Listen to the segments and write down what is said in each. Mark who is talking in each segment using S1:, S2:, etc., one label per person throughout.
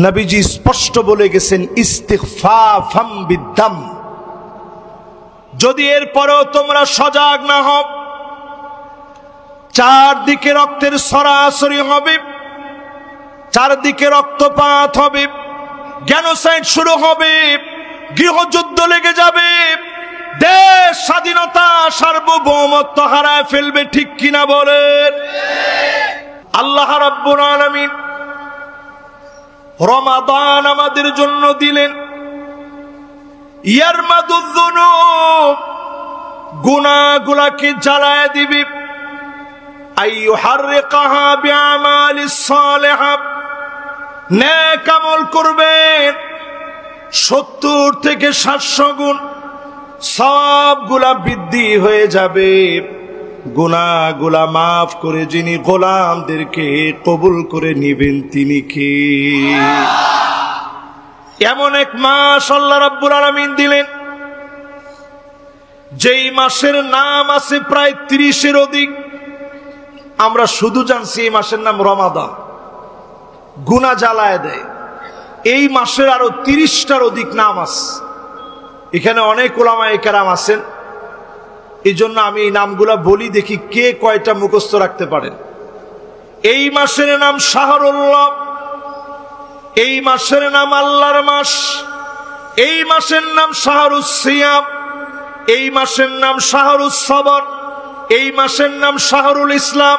S1: নবীজি স্পষ্ট বলে গেছেন ইস্তিগফাফাম বিদ্দাম, যদি এরপরেও তোমরা সজাগ না হও, চারদিকে রক্তের সরাসরি হবে, চারদিকে রক্তপাত হবে, জেনোসাইড শুরু হবে, গৃহযুদ্ধ লেগে যাবে, দেশ স্বাধীনতা সার্বভৌমত্ব হারায় ফেলবে, ঠিক কিনা বলেন? আল্লাহ রাব্বুল আলামিন রমাদান আমাদের জন্য দিলেন ইয়ারমাদুয যুনুব, গুনাহগুলোকে জ্বালায় দিবে, আইয়ুহাররিকাহা বিআমালিস সালিহা, নেক আমল করবেন 70 থেকে 700 গুণ, সওয়াবগুলা বৃদ্ধি হয়ে যাবে, গুনাহগুলা মাফ করে যিনি গোলামদেরকে কবুল করে নিবেন তিনি কে? এমন এক মাস আল্লাহ রাব্বুল আলামিন দিলেন, যেই মাসের নাম আছে প্রায় 30-এর অধিক। আমরা শুধু জানছি এই মাসের নাম রমাদান, গুনাহ জ্বালায় দেয়। এই মাসের আরো 30টার অধিক নাম আছে। এখানে অনেক উলামায়ে কেরাম আছেন, এই জন্য আমি এই নামগুলা বলি, দেখি কে কয়টা মুখস্থ রাখতে পারেন। এই মাসের নাম শাহরুল্লাহ, এই মাসের নাম আল্লাহর মাস, এই মাসের নাম শাহরুস সিয়াম, এই মাসের নাম শাহরুস সবর, এই মাসের নাম শাহরুল ইসলাম,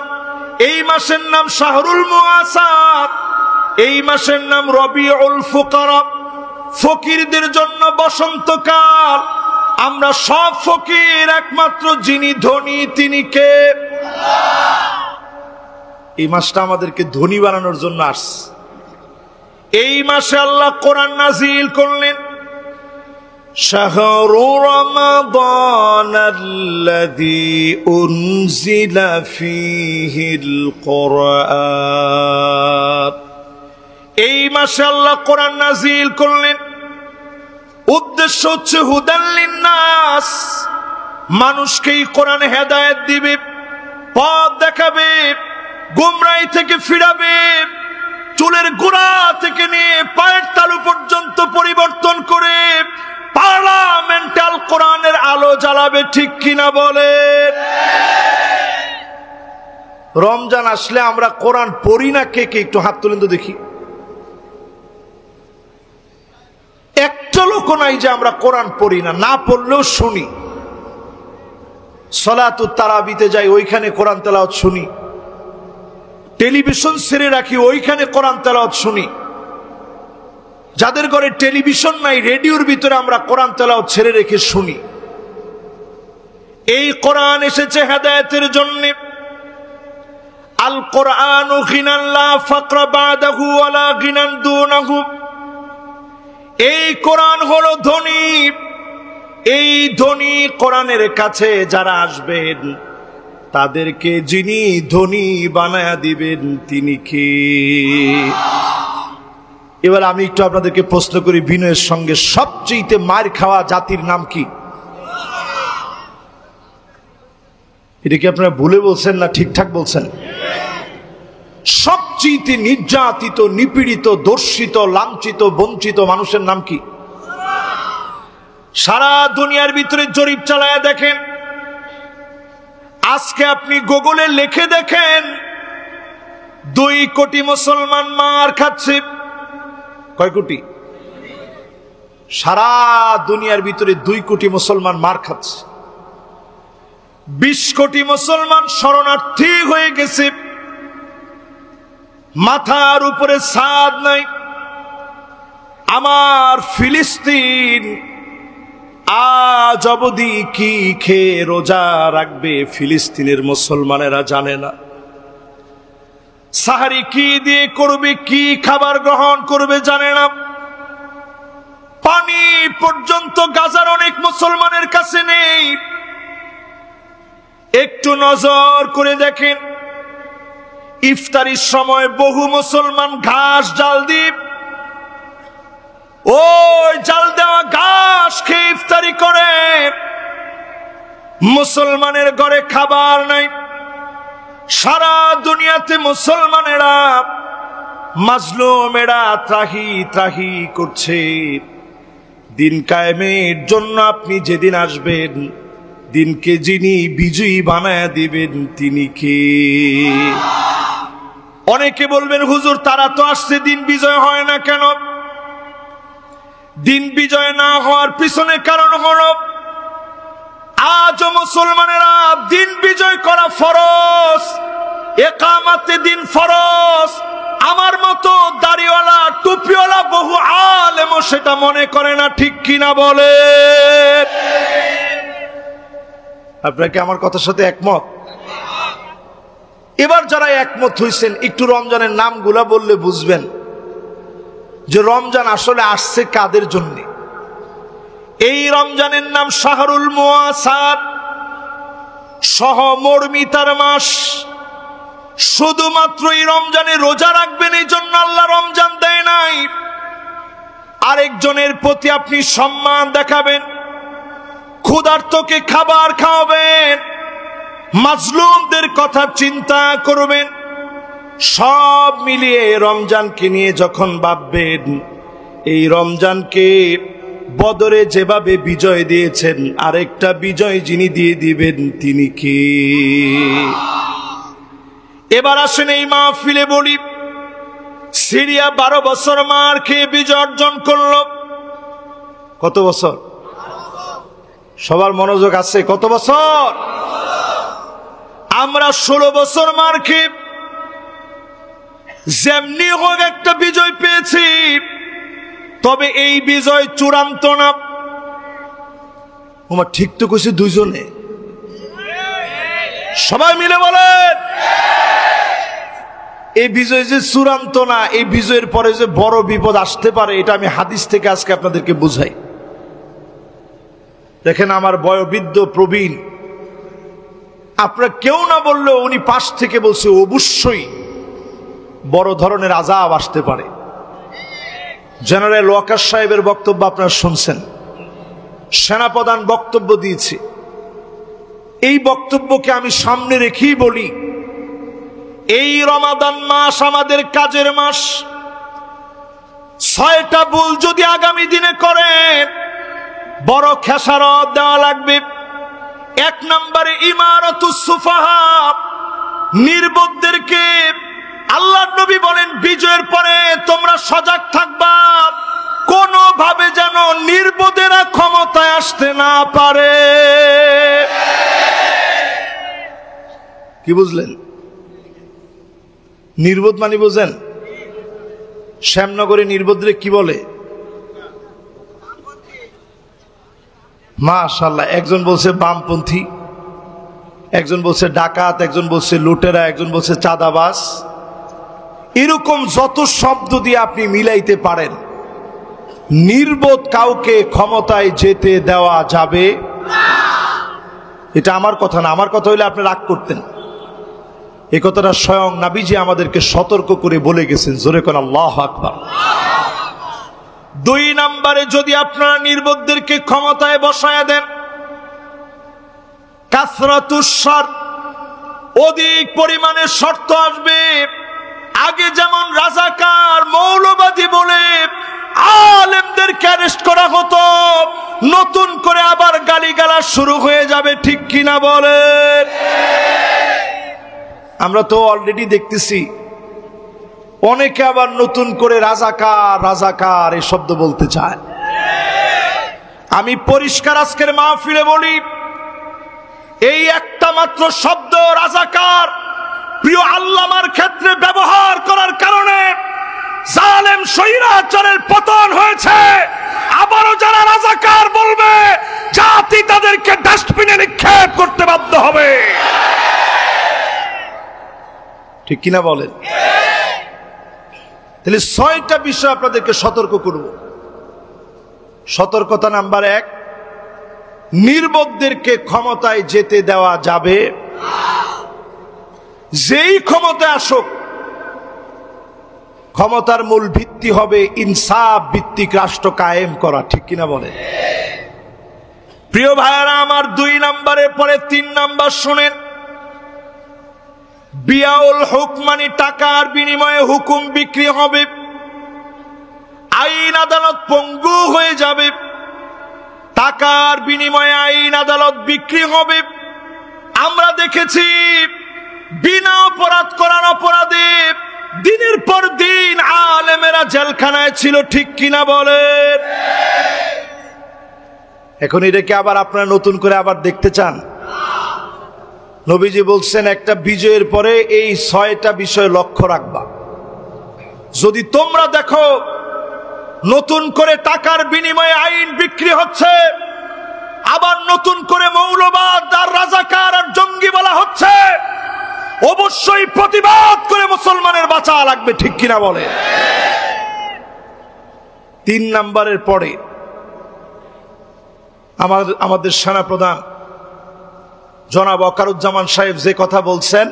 S1: এই মাসের নাম শাহরুল মুআসাত, এই মাসের নাম রবিউল ফুকারা, ফকিরদের জন্য বসন্তকাল। আমরা সব ফকির, একমাত্র যিনি ধনী তিনি কে? এই মাসটা আমাদেরকে ধনী বানানোর জন্য আসছে। এই মাসে আল্লাহ কোরআন নাজিল করলেন, শাহরু রমাদানাল্লাযী উনজিলা ফীহিল কুরআন। এই মাসে আল্লাহ কোরআন নাজিল করলেন, উদ্দেশ্য হচ্ছে হুদাল লিন্নাস, মানুষকে এই কোরআন হেদায়েত দিবে, পথ দেখাবে, গুমরাহি থেকে ফিরাবে, চুলের গোড়া থেকে নিয়ে পায়ের তালু পর্যন্ত পরিবর্তন করে পার্লামেন্টাল কোরআনের আলো জ্বালাবে, ঠিক কিনা বলেন? রমজান আসলে আমরা কোরআন পড়ি না কে কে? একটু হাত তুলেন তো দেখি। একটা লোক নাই যে আমরা কোরআন পড়ি না, না পড়লেও শুনি। সালাতুত তারাবিতে যাই, ওইখানে কোরআন তেলাওয়াত শুনি। টেলিভিশন ছেড়ে রাখি, ওইখানে কোরআন তেলাওয়াত শুনি। যাদের ঘরে টেলিভিশন নাই, রেডিওর ভিতরে আমরা কোরআন তেলাওয়াত ছেড়ে রেখে শুনি। এই কোরআন এসেছে হেদায়েতের জন্য। আল কোরআনু গিনান লা ফাকরা বাদাহু ওয়ালা গিনান দুনাহু। এই কোরআন হলো ধনী, এই ধনী কোরআনের কাছে যারা আসবেন তাদেরকে যিনি ধনী বানায়া দিবেন তিনি কে? এবার আমি একটু আপনাদেরকে প্রশ্ন করি বিনয়ের সঙ্গে, সবচেয়ে মার খাওয়া জাতির নাম কি? এটা কি আপনারা ভুলে বলছেন না ঠিকঠাক বলছেন? সবচেয়ে নির্যাতিত, নিপীড়িত, দর্শিত, লাঞ্ছিত, বঞ্চিত মানুষের নাম কি? সারা দুনিয়ার ভিতরে জরিপ চালায় দেখেন, আজকে আপনি গুগলে লিখে দেখেন 2 কোটি মুসলমান মার খাচ্ছে। কয় কোটি? সারা দুনিয়ার ভিতরে 2 কোটি মুসলমান মার খাচ্ছে। 20 কোটি মুসলমান শরণার্থী হয়ে গেছে, মাথার উপরে ছাদ নাই। আমার ফিলিস্তিন আজ অবধি কি খেয়ে রোজা রাখবে ফিলিস্তিনের মুসলমানেরা জানে না। সাহারি কি দিয়ে করবে, কি খাবার গ্রহণ করবে জানে না। পানি পর্যন্ত গাজার অনেক মুসলমানের কাছে নেই। একটু নজর করে দেখেন, ইফতারির সময় বহু মুসলমান ঘাস জাল দিয়ে, ওই জাল দেওয়া ঘাস খেয়ে ইফতারি করে। মুসলমানের ঘরে খাবার নাই। সারা দুনিয়াতে মুসলমানেরা মাজলুমেরা ত্রাহি ত্রাহি করছে। দিন কায়েমের জন্য আপনি যেদিন আসবেন, দিনকে যিনি বিজয়ী বানায়া দিবেন তিনি কে? অনেকে বলবেন হুজুর তারা তো আসছে, দিন বিজয় হয় না কেন? দিন বিজয় না হওয়ার পিছনে কারণ হলো আজও মুসলমানেরা দিন বিজয় করা ফরজ, একামাতে দিন ফরজ। আমার মতো দাড়িওয়ালা টুপিওয়ালা বহু আলেমও সেটা মনে করে না, ঠিক কিনা বলে? আপনারা কি আমার কথার সাথে একমত? এবার যারা একমত হইছেন একটু রমজানের নামগুলা বললে বুঝবেন যে রমজান আসলে আসছে কাদের জন্য। এই রমজানের নাম শাহরুল মুওয়াসাত, সহমর্মিতার মাস। শুধুমাত্র এই রমজানে রোজা রাখবেন এই জন্য আল্লাহ রমজান দেয় নাই। আরেকজনের প্রতি আপনি সম্মান দেখাবেন, ক্ষুধার্তকে খাবার খাওয়াবেন, মাজলুমদের কথা চিন্তা করবেন। সব মিলিয়ে রমজানকে নিয়ে যখন ভাববেন, এই রমজানকে বদরে যেভাবে বিজয় দিয়েছেন আরেকটা বিজয় যিনি দিয়ে দিবেন তিনি কে? এবার আসেন এই মাহফিলে বলি, সিরিয়া 12 বছর মার খেয়ে বিজয় অর্জন করল। কত বছর? সবার মনোযোগ আছে? কত বছর? আমরা 16 বছর মার খেয়ে যেমনি হোক একটা বিজয় পেয়েছি, তবে এই বিজয় চূড়ান্ত না। ওমা ঠিক তো কইছে দুইজনে, সবাই মিলে বলেন। এই বিজয় যে চূড়ান্ত না, এই বিজয়ের পরে যে বড় বিপদ আসতে পারে এটা আমি হাদিস থেকে আজকে আপনাদেরকে বুঝাই। দেখেন আমার বয়োবৃদ্ধ প্রবীণ, আপনারা কেউ না বললেও উনি পাশ থেকে বলছে অবশ্যই বড় ধরনের আযাব আসতে পারে। জেনারেল ওয়াকার সাহেবের বক্তব্য আপনারা শুনছেন, সেনাপ্রধান বক্তব্য দিয়েছে। এই বক্তব্যকে আমি সামনে রেখেই বলি, এই রমাদান মাস আমাদের কাজের মাস। 6টা ভুল যদি আগামী দিনে করেন বড় খেসারত দেওয়া লাগবে। 1 নম্বরে ইমারাতুস সুফাহা, নির্বোধদেরকে আল্লাহর নবী বলেন বিজয়ের পরে তোমরা সজাগ থাকবা, কোনোভাবে যেন নির্বোধেরা ক্ষমতায় আসতে না পারে। কি বুঝলেন? নির্বোধ মানে বুঝেন? শ্যামনগরে নির্বোধরে কি বলে? মাশাআল্লাহ, একজন বলছে বামপন্থী, একজন বলছে ডাকাত, একজন বলছে লুটেরা, একজন বলছে চাঁদাবাজ। এরকম যত শব্দ দিয়ে আপনি মিলাইতে পারেন, নির্বোধ কাউকে ক্ষমতায় যেতে দেওয়া যাবে। এটা আমার কথা না, আমার কথা হইলে আপনি রাগ করতেন। এই কথাটা স্বয়ং নবীজি আমাদেরকে সতর্ক করে বলে গেছেন। জোরে কোন আল্লাহু আকবার। 2 নম্বরে যদি আপনারা নির্বোধদেরকে ক্ষমতায় বসায় দেন, কাসরাতুস শর্ত, অধিক পরিমাণে শর্ত আসবে। আগে যেমন রাজাকার মৌলবাদী বলে আলেমদেরকে অ্যারেস্ট করা হতো, নতুন করে আবার গালিগালাজ শুরু হয়ে যাবে, ঠিক কিনা বলেন? আমরা তো অলরেডি দেখতেছি অনেকে আবার নতুন করে রাজাকার রাজাকার এই শব্দ বলতে চায়। আমি পরিষ্কার আজকের মাহফিলে বলি, এই একটা মাত্র শব্দ রাজাকার প্রিয় আল্লামার ক্ষেত্রে ব্যবহার করার কারণে জালেম স্বৈরাচারের পতন হয়েছে। আবারও যারা রাজাকার বলবে, জাতি তাদেরকে ডাস্টবিনে নিক্ষেপ করতে বাধ্য হবে, ঠিক কিনা বলেন? তাহলে 6টা বিষয় আপনাদেরকে সতর্ক করব। সতর্কতা নাম্বার 1, নির্বোধদেরকে ক্ষমতায় যেতে দেওয়া যাবে। যেই ক্ষমতায় আসুক, ক্ষমতার মূল ভিত্তি হবে ইনসাফ ভিত্তিক রাষ্ট্র কায়েম করা, ঠিক কিনা বলে? প্রিয় ভাইয়ারা আমার, 2 নম্বরের পরে 3 নাম্বার শুনেন। বিয়াউল হুকমানি টাকার বিনিময়ে হুকুম বিক্রি হবে, আইন আদালত পঙ্গু হয়ে যাবে, টাকার বিনিময়ে আইন আদালত বিক্রি হবে। আমরা দেখেছি বিনা অপরাধ করার অপরাধে দিনের পর দিন আলেমেরা জেলখানায় ছিল, ঠিক কিনা বলেন? এখন এটাকে আবার আপনারা নতুন করে আবার দেখতে চান? নবীজি বলছেন একটা বিজয়ের পরে এই 6টা বিষয় লক্ষ্য রাখবা। যদি তোমরা দেখো নতুন করে টাকার বিনিময়ে আইন বিক্রি হচ্ছে, আবার নতুন করে মৌলবাদ আর রাজাকার আর জঙ্গি বলা হচ্ছে, অবশ্যই প্রতিবাদ করে মুসলমানের বাঁচা লাগবে, ঠিক কিনা বলে? 3 নম্বরের পরে আমাদের সেনাপ্রধান জনাব ওয়াকারুজ্জামান সাহেব যে কথা বলছেন,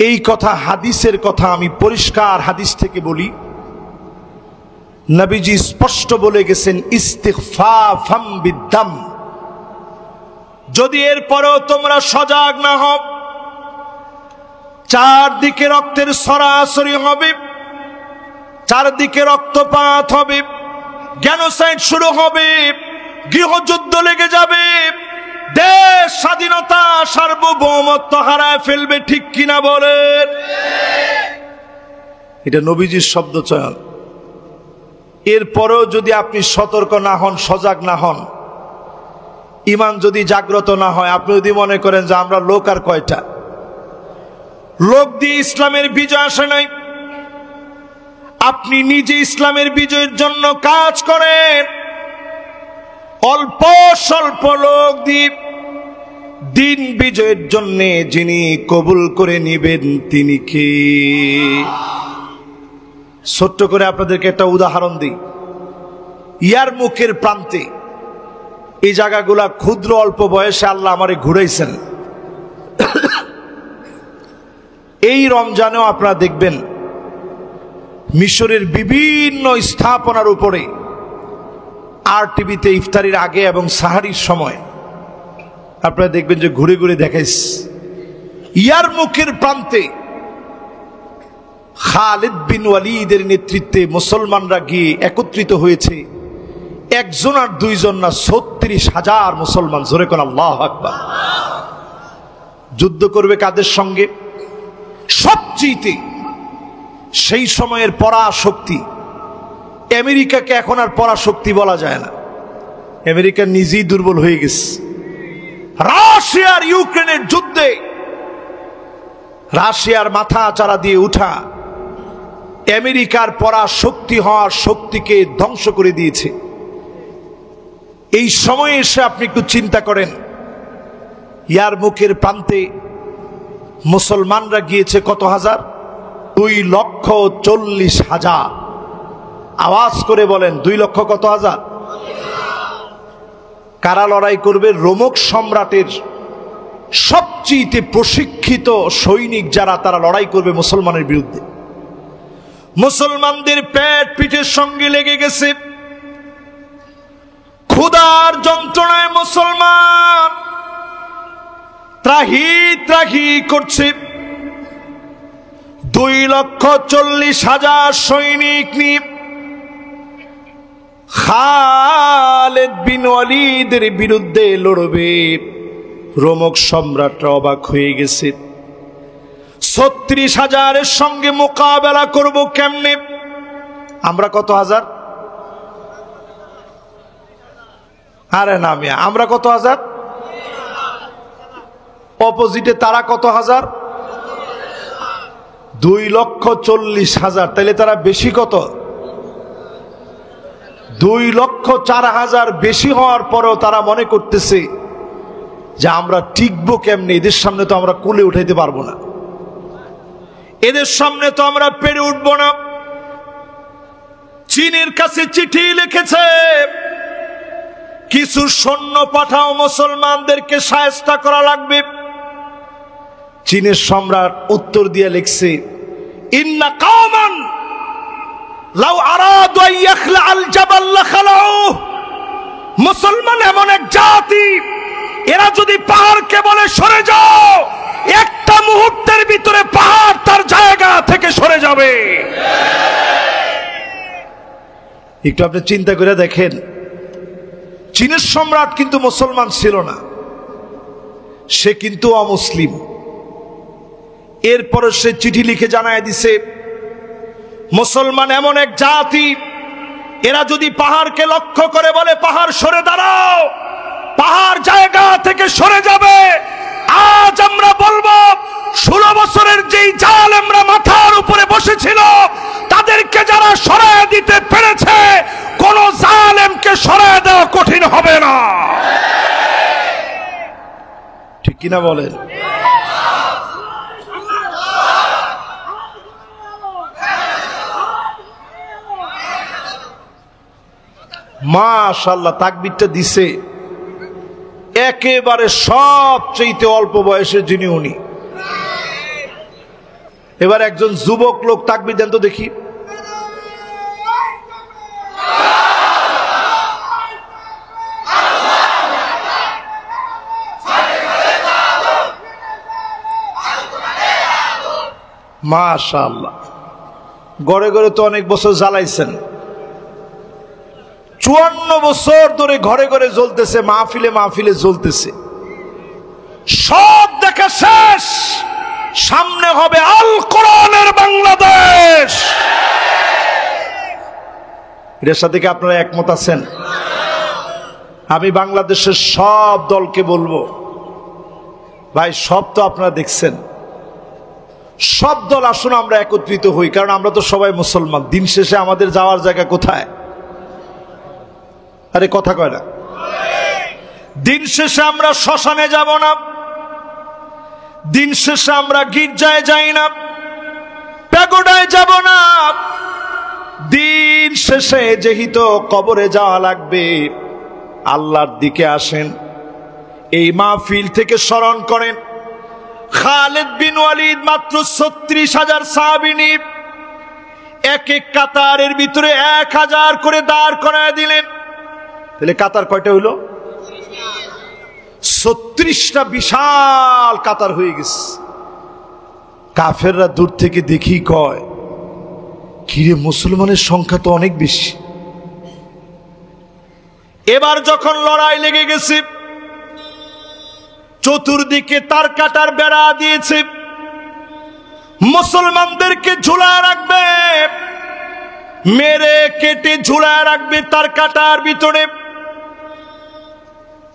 S1: এই কথা হাদিসের কথা। আমি পরিষ্কার হাদিস থেকে বলি, নবীজি স্পষ্ট বলে গেছেন ইস্তিগফাফাম বিদ্দাম। যদি এরপরেও তোমরা সজাগ না হও, চারদিকে রক্তের সরাসরি হবে, চারদিকে রক্তপাত হবে, জেনোসাইড শুরু হবে, গৃহযুদ্ধ লেগে যাবে, দেশ স্বাধীনতা সার্বভৌমত্ব হারায় ফেলবে, ঠিক কিনা বলেন? এটা নবীজির শব্দ চয়ন। এরপরেও যদি আপনি সতর্ক না হন, সজাগ না হন, ঈমান যদি জাগ্রত না হয়, আপনি যদি মনে করেন যে আমরা লোক আর কয়টা, লোক দিয়ে ইসলামের বিজয় আসে নাই, আপনি নিজে ইসলামের বিজয়ের জন্য কাজ করেন। অল্প স্বল্প লোক দিয়ে দিন বিজয়ের জন্য যিনি কবুল করে নিবেন তিনি কে? ছোট্ট করে আপনাদেরকে একটা উদাহরণ দিই। ইয়ারমুকের প্রান্তে এই জায়গাগুলা ক্ষুদ্র অল্প বয়সে আল্লাহ আমারে ঘুরাইছেন। এই রমজানেও আপনারা দেখবেন মিশরের বিভিন্ন স্থাপনার উপরে আর টিভিতে ইফতারির আগে এবং সাহারির সময় আপনারা দেখবেন যে ঘুরে ঘুরে দেখাইস। ইয়ারমুকের প্রান্তে খালিদ বিন ওয়ালিদের নেতৃত্বে মুসলমানরা গিয়ে একত্রিত হয়েছে। একজন আর দুইজন না, 36,000 মুসলমান। জোরে কোন আল্লাহু আকবার। যুদ্ধ করবে কাদের সঙ্গে? সবচেয়ে সেই সময়ের পরাশক্তি আমেরিকাকে এখন আর পরাশক্তি বলা যায় না, আমেরিকা নিজেই দুর্বল হয়ে গেছে। রাশিয়ার ইউক্রেনের যুদ্ধে রাশিয়ার মাথা চারা দিয়ে উঠা আমেরিকার পরাশক্তি হওয়ার শক্তিকে ধ্বংস করে দিয়েছে। এই সময়ে এসে আপনি একটু চিন্তা করেন, ইয়ারমুকের প্রান্তে মুসলমানরা গিয়েছে কত হাজার? 2,40,000। আওয়াজ করে বলেন 2 লক্ষ কত হাজার? কারা লড়াই করবে? রোমক সম্রাটের সবচেয়ে প্রশিক্ষিত সৈনিক যারা, তারা লড়াই করবে মুসলমানের বিরুদ্ধে। মুসলমানদের পেট পিঠের সঙ্গে লেগে গেছে, ক্ষুধার যন্ত্রণায় মুসলমান ত্রাহি ত্রাহি করছে। 2,40,000 সৈনিক নিয়ে খালিদ বিন ওয়ালিদের বিরুদ্ধে লড়বে। রোমক সম্রাটরা অবাক হয়ে গেছে, 36,000-এর সঙ্গে মোকাবেলা করব কেমনে? আমরা কত হাজার? আরে না মিয়া, আমরা কত হাজার? অপোজিটে তারা কত হাজার? 2,40,000। তাইলে তারা বেশি কত? 2,04,000 বেশি হওয়ার পরেও তারা মনে করতেছে যে আমরা টিকবো কেমনে, এদের সামনে তো আমরা কোলে উঠাইতে পারবো না, এদের সামনে তো আমরা পেরে উঠবো না। চীনের কাছে চিঠি লিখেছে, কিছু সৈন্য পাঠাও, মুসলমানদেরকে শায়েস্তা করা লাগবে। চীনের সম্রাট উত্তর দিয়ে লিখছে, ইন্না কওমান লাউ আরাদু আন ইয়াখলা'আল জাবাল লাখালাউ। মুসলমান এমন এক জাতি, এরা যদি পাহাড়কে বলে সরে যাও, একটা মুহূর্তের ভিতরে পাহাড় তার জায়গা থেকে সরে যাবে। একটু আপনি চিন্তা করে দেখেন, চীনের সম্রাট কিন্তু মুসলমান ছিল না, সে কিন্তু অমুসলিম। এরপরে সে চিঠি লিখে জানায় দিছে, মুসলমান এমন এক জাতি, এরা যদি পাহাড়কে লক্ষ্য করে বলে পাহাড় সরে দাঁড়াও, পাহাড় জায়গা থেকে সরে যাবে। আজ আমরা বলবো 16 বছরের যেই জালেমরা মাথার উপরে বসেছিল, তাদেরকে যারা সরায় দিতে পেরেছে, কোন জালেমকে সরায় দেওয়া কঠিন হবে না। ঠিক কিনা বলেন? মাশাআল্লাহ, তাকবীরটা দিছে একেবারে সবচেয়ে অল্প বয়সে যিনি, উনি। এবার একজন যুবক লোক তাকবীর দেন তো দেখি। মাশাআল্লাহ, গড়ে গড়ে তো অনেক বছর জ্বালাইছেন, 54 বছর ধরে ঘরে ঘরে জ্বলতেছে, মাহফিলে মাহফিলে জ্বলতেছে। সব দেখা শেষ, সামনে হবে আল কোরআনের বাংলাদেশ। এর সাথে কি আপনারা একমত আছেন? আমি বাংলাদেশের সব দলকে বলবো, ভাই সব তো আপনারা দেখছেন, সব দল আসুন আমরা একত্রিত হই, কারণ আমরা তো সবাই মুসলমান। দিন শেষে আমাদের যাওয়ার জায়গা কোথায়? আরে কথা কয় না। দিন শেষে আমরা শ্মশানে যাব না, দিন শেষে আমরা গির্জায় যাই না, প্যাগোডায় যাব না। দিন শেষে যেহেতু কবরে যাওয়া লাগবে, আল্লাহর দিকে আসেন। এই মাহফিল থেকে স্মরণ করেন, খালিদ বিন ওয়ালিদ মাত্র 36,000 সাহাবী নিয়ে এক এক কাতারের ভিতরে 1000 করে দাঁড় করায় দিলেন। তাহলে কাতার কয়টা হইল? 36টা বিশাল কাতার হয়ে গেছে। কাফেররা দূর থেকে দেখি কয়, কিরে মুসলমানের সংখ্যা তো অনেক বেশি। এবার যখন লড়াই লেগে গেছে, চতুর্দিকে তার কাটার বেড়া দিয়েছে, মুসলমানদেরকে ঝুলায় রাখবে, মেরে কেটে ঝুলায় রাখবে তার কাটার ভিতরে।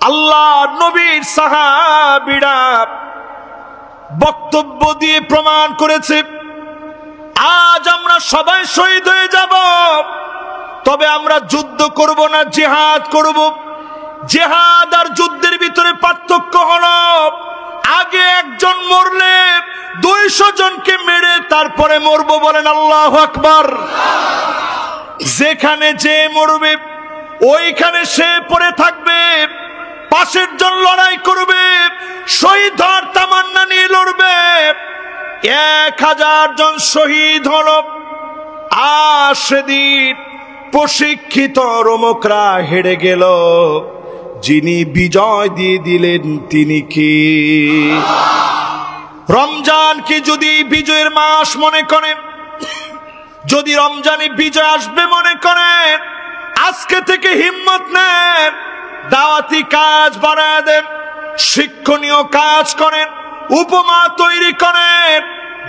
S1: আল্লাহ নবীর সাহাবীরা বক্তব্য দিয়ে প্রমাণ করেছে, আজ আমরা সবাই শহীদ হয়ে যাব, তবে আমরা যুদ্ধ করব না, জিহাদ করব। জিহাদ আর যুদ্ধের ভিতরে পার্থক্য হলো, আগে একজন মরলে 200 জনকে মেরে তারপরে মরবো। বলেন আল্লাহু আকবার। যেখানে যে মরবে ওইখানে সে পড়ে থাকবে, পাশের জন লড়াই করবে, শহীদ হওয়ার তামান্না নিয়ে লড়বে। 1000 জন শহীদ হল। আর সেদিন প্রশিক্ষিত রোমকরা হেরে গেল, যিনি বিজয় দিয়ে দিলেন তিনি কি? রমজানকে যদি বিজয়ের মাস মনে করেন, যদি রমজানে বিজয় আসবে মনে করেন, আজকে থেকে হিম্মত নেন, দাওয়াতি কাজ বাড়ায় দেন, শিক্ষণীয় কাজ করেন, উপমা তৈরি করেন,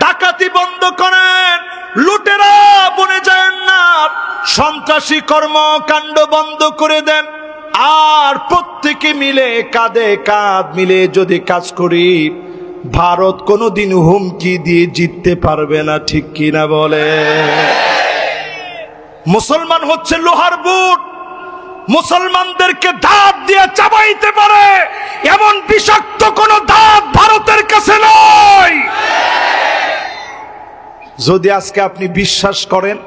S1: ডাকাতি বন্ধ করেন, লুটেরা বনে যায় না, সন্ত্রাসী কর্মকাণ্ড বন্ধ করে দেন। আর প্রত্যেকে মিলে কাঁধে কাঁধ মিলে যদি কাজ করি, ভারত কোনোদিন হুমকি দিয়ে জিততে পারবে না। ঠিক কিনা বলে? মুসলমান হচ্ছে লোহার বুট, মুসলমানদেরকে দাঁত দিয়ে চাবাইতে পারে এমন বিষাক্ত কোন দাঁত ভারতের কাছে নয়। যদি আজকে আপনি বিশ্বাস করেন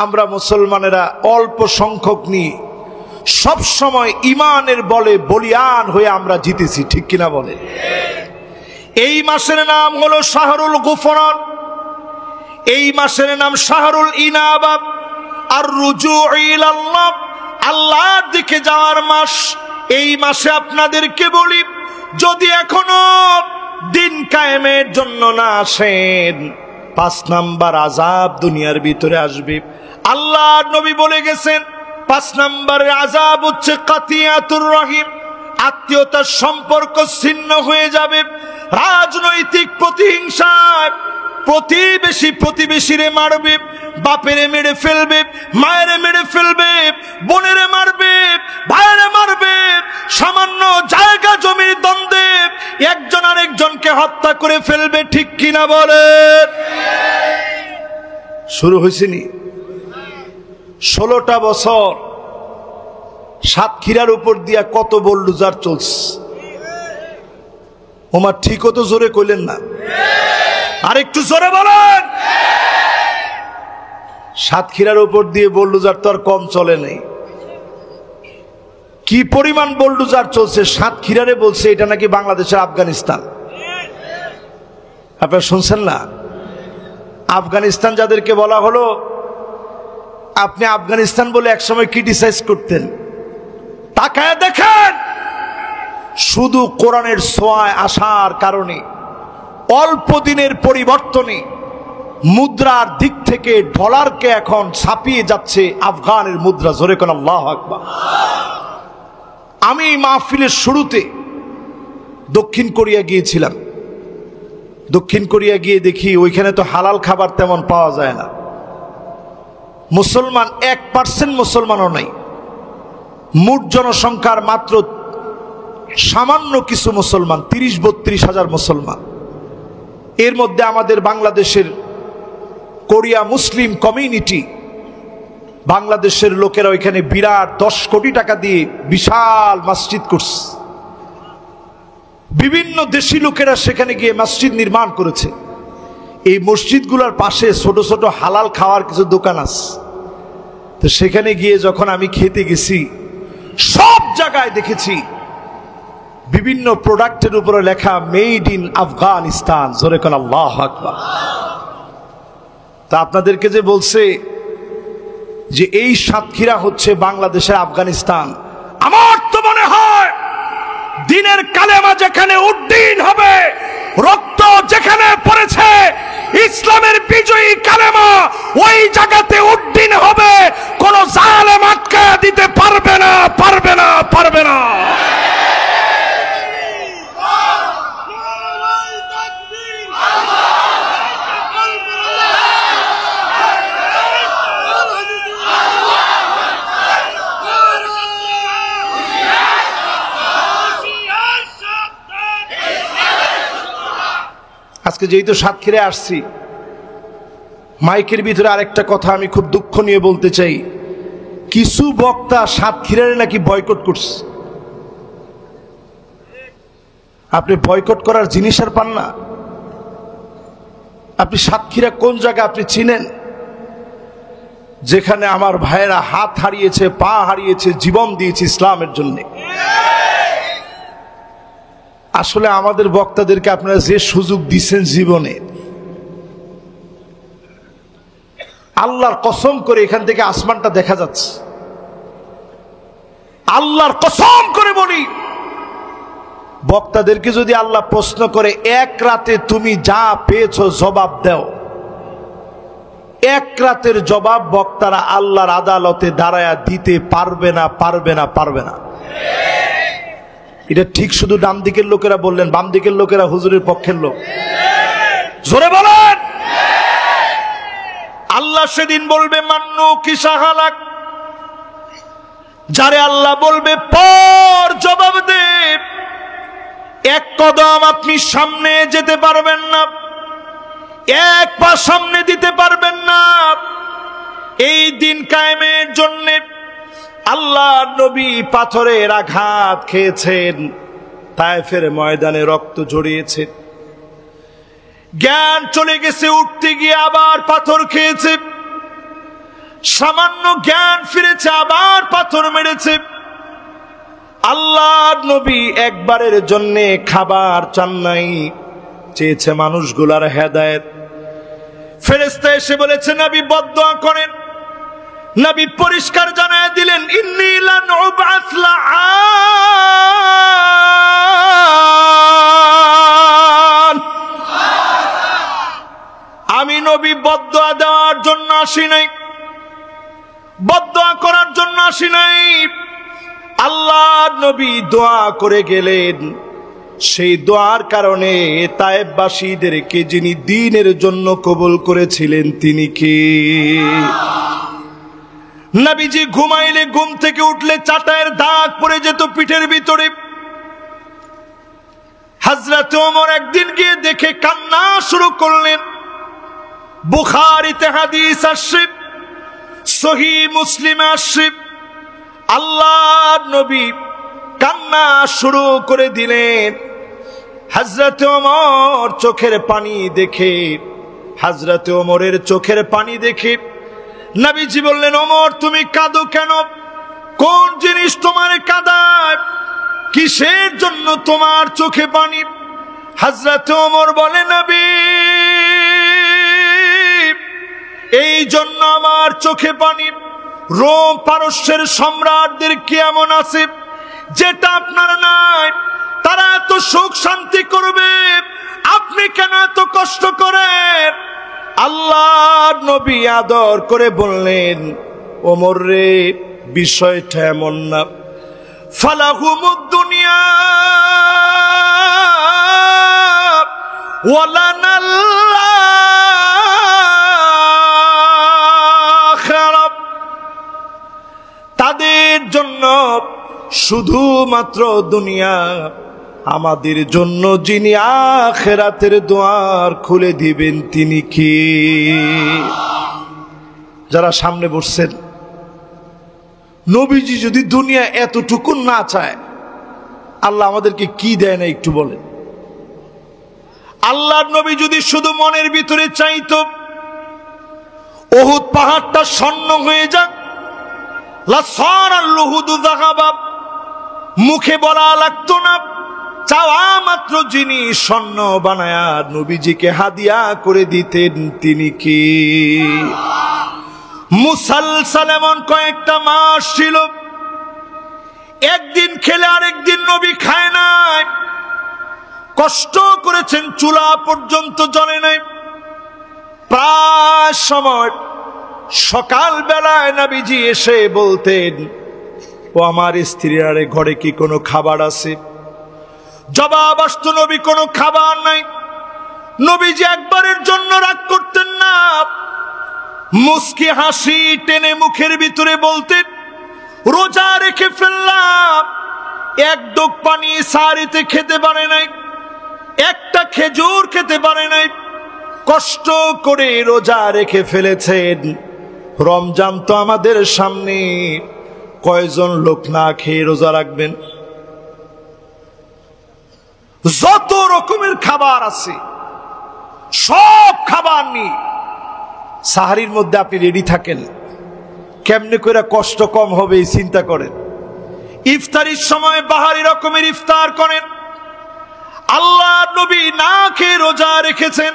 S1: আমরা মুসলমানেরা অল্প সংখ্যক নিয়ে সব সময় ইমানের বলে বলিয়ান হয়ে আমরা জিতেছি। ঠিক কিনা বলে? এই মাসের নাম হলো শাহরুল গুফরান, এই মাসের নাম শাহরুল ইনাবা আর রুজু ইলাল্লাহ, আল্লাহর দিকে যাওয়ার মাস। এই মাসে আপনাদেরকে বলি, যদি এখনো দিন কায়েমের জন্য না আসেন, 5 নাম্বার আযাব দুনিয়ার ভিতরে আসবে। আল্লাহর নবী বলে গেছেন 5 নাম্বারের আযাব হচ্ছে কাতিয়াতুর রহিম, আত্মীয়তার সম্পর্ক ছিন্ন হয়ে যাবে। রাজনৈতিক প্রতিহিংসায় প্রতিবেশী প্রতিবেশীরে মারবে, বাপেরে মেরে ফেলবে, মায়েরে মেরে ফেলবে, বোনেরে মারবে, ভাইয়েরে মারবে, সামান্য জায়গা জমির দ্বন্দ্বে একজন আরেকজনকে হত্যা করে ফেলবে। ঠিক কিনা বলেন? শুরু হয়েছেনি 16টা বছর সাতক্ষীরার উপর দিয়া কত বুলডোজার চলছে। ওমা ঠিকও তো জোরে কইলেন না, আর একটু জোরে বলেন। সাতক্ষীরার উপর দিয়ে বুলডোজার তো আর কম চলে নাই। কি পরিমাণ বুলডোজার চলছে, সাতক্ষীরারে বলছে এটা নাকি বাংলাদেশের আফগানিস্তান। আপনারা শুনছেন না? আফগানিস্তান যাদেরকে বলা হলো, আপনি আফগানিস্তান বলে একসময় ক্রিটিসাইজ করতেন, তাকায় দেখেন শুধু কোরআনের ছোঁয়ায় আসার কারণে অল্প দিনের পরিবর্তনে মুদ্রার দিক থেকে ডলারকে এখন ছাপিয়ে যাচ্ছে আফগানের মুদ্রা। জোরে কোন আল্লাহু আকবার। আমি মাহফিলের শুরুতে দক্ষিণ কোরিয়া গিয়েছিলাম। দক্ষিণ কোরিয়া গিয়ে দেখি ওইখানে তো হালাল খাবার তেমন পাওয়া যায় না। মুসলমান 1% মুসলমানও নাই। মোট জনসংখ্যার মাত্র সামান্য কিছু মুসলমান, 30-32 হাজার মুসলমান। এর মধ্যে আমাদের বাংলাদেশের কোরিয়া মুসলিম কমিউনিটি, বাংলাদেশের লোকেরা ওইখানে বিরাট 10 কোটি টাকা দিয়ে বিশাল মসজিদ করছে। বিভিন্ন দেশি লোকেরা সেখানে গিয়ে মসজিদ নির্মাণ করেছে। এই মসজিদগুলোর পাশে ছোট ছোট হালাল খাওয়ার কিছু দোকান আছে। তো সেখানে গিয়ে যখন আমি খেতে গেছি, সব জায়গায় দেখেছি বিভিন্ন প্রোডাক্টের উপরে লেখা মেড ইন আফগানিস্তান। জোরে কোন আল্লাহু আকবার। তা আপনাদেরকে যে বলছে যে এই সাতক্ষীরা হচ্ছে বাংলাদেশের আফগানিস্তান, আমার তো মনে হয় দিনের কালেমা যেখানে উড্ডীন হবে, রক্ত যেখানে পড়েছে, ইসলামের বিজয়ী কালেমা ওই জায়গাতে উড্ডীন হবে। কোন জালেম আটকায় দিতে পারবে না, পারবে না, পারবে না। আজকে যেহেতু সাতক্ষীরে আসছি, মাইকের ভিতরে আরেকটা কথা আমি খুব দুঃখ নিয়ে বলতে চাই। কিছু বক্তা সাতক্ষীরারে নাকি বয়কট করছে। আপনি বয়কট করার জিনিস আর পান না। আপনি সাতক্ষীরা কোন জায়গা আপনি চিনেন? যেখানে আমার ভাইয়েরা হাত হারিয়েছে, পা হারিয়েছে, জীবন দিয়েছে ইসলামের জন্য। আসলে আমাদের বক্তাদেরকে আপনারা যে সুযোগ দিচ্ছেন জীবনে, আল্লাহর কসম করে এখান থেকে আসমানটা দেখা যাচ্ছে। আল্লাহর কসম করে বলি, বক্তাদেরকে যদি আল্লাহ প্রশ্ন করে এক রাতে তুমি যা পেয়েছো জবাব দাও, এক রাতের জবাব বক্তারা আল্লাহর আদালতে দাঁড়ায়া দিতে পারবে না, পারবে না, পারবে না। এটা ঠিক শুধু ডান দিকের লোকেরা বললেন, বাম দিকের লোকেরা হুজুরের পক্ষের লোক। জোরে বলেন। আল্লাহ সেদিন বলবে মান্নু কি সাহালাক, যারে আল্লাহ বলবে পর জবাব দে, এক কদম আপনি সামনে যেতে পারবেন না, এক পা সামনে দিতে পারবেন না। এই দিন কায়েমের জন্য আল্লাহ নবী পাথরের আঘাত খেয়েছেন, তায়েফের ময়দানে রক্ত ঝরিয়েছে, জ্ঞান চলে গেছে, উঠতে গিয়ে আবার পাথর খেয়েছে, সামান্য জ্ঞান ফিরেছে, আবার পাথর মেরেছে। আল্লাহ নবী একবারের জন্য খাবার চান নাই, চেয়েছে মানুষগুলার হেদায়েত। ফেরেশতা এসে বলেছে নবী বদদুয়া করেন। নবী পরিষ্কার জানায় দিলেন ইন্নী লান উবআস বদদুয়া দেওয়ার জন্য আসি নাই, বদদুয়া করার জন্য আসি নাই। আল্লাহর নবী দোয়া করে গেলেন, সেই দোয়ার কারণে তায়েববাসীদেরকে যিনি দ্বীনের জন্য কবুল করেছিলেন তিনি কে? নবীজি ঘুমাইলে ঘুম থেকে উঠলে চাটায়ের দাগ পড়ে যেত পিঠের ভিতরে। হযরত ওমর একদিন গিয়ে দেখে কান্না শুরু করলেন। বুখারীতে হাদিস আসছে, সহিহ মুসলিমে আসছে, আল্লাহর নবী কান্না শুরু করে দিলেন। হযরত ওমর চোখের পানি দেখে, হযরত ওমরের চোখের পানি দেখে নবীজি বললেন, ওমর তুমি কাঁদো কেন? কোন জিনিস তোমার কাঁদায়? কিসের জন্য তোমার চোখে পানি? হযরত ওমর বলে, নবী এই জন্য আমার চোখে পানি, রোম পারস্যের সম্রাটদের কি এমন আছে যেটা আপনার নাই? তারা এত সুখ শান্তি করবে, আপনি কেন এত কষ্ট করেন? আল্লাহর নবী আদর করে বললেন, ওমর রে বিষয়টা এমন না, ফালাহুমুদ দুনিয়া ওয়ালানাল আখিরা, তাদের জন্য শুধুমাত্র দুনিয়া, আমাদের জন্য যিনি আখিরাতের দুয়ার খুলে দিবেন তিনি কি? যারা সামনে বসছেন, নবীজি যদি দুনিয়া এতটুকু না চায়, আল্লাহ আমাদেরকে কি দেয় না একটু বলেন? আল্লাহর নবী যদি শুধু মনের ভিতরে চাইতো উহুদ পাহাড়টা স্বর্ণ হয়ে যাক, লাসারাল উহুদু যাহাবা, মুখে বলা লাগতো না, চাওয়া মাত্র যিনি স্বর্ণ বানায়া নবীজিকে হাদিয়া করে দিতেন তিনি কি? মুসালসাল এমন কয়েকটা মাস ছিল, একদিন খেলে আরেকদিন নবী খায় নাই, কষ্ট করেছেন, চুলা পর্যন্ত জ্বলে নাই। প্রায় সময় সকাল বেলায় নবীজি এসে বলতেন, ও আমার স্ত্রীরা রে, ঘরে কি কোনো খাবার আছে? জবাব আসতো, নবী কোনো খাবার নাই। নবীজি একবারের জন্য রাগ করতেন না, মুস্কি হাসি টেনে মুখের ভিতরে বলতেন, রোজা রেখে ফেললাম, এক ডোক পানি সারিতে খেতে পারে নাই, একটা খেজুর খেতে পারে নাই, কষ্ট করে রোজা রেখে ফেলেছেন। রমজান তো আমাদের সামনে, কয়জন লোক না খেয়ে রোজা রাখবেন? যত রকমের খাবার আছে সব খাবার নিয়ে সাহারির মধ্যে আপনি রেডি থাকেন, কেমনে করে কষ্ট কম হবে এই চিন্তা করেন। ইফতারির সময় বাহারি রকমের ইফতার করেন। আল্লাহ নবী না খেয়ে রোজা রেখেছেন,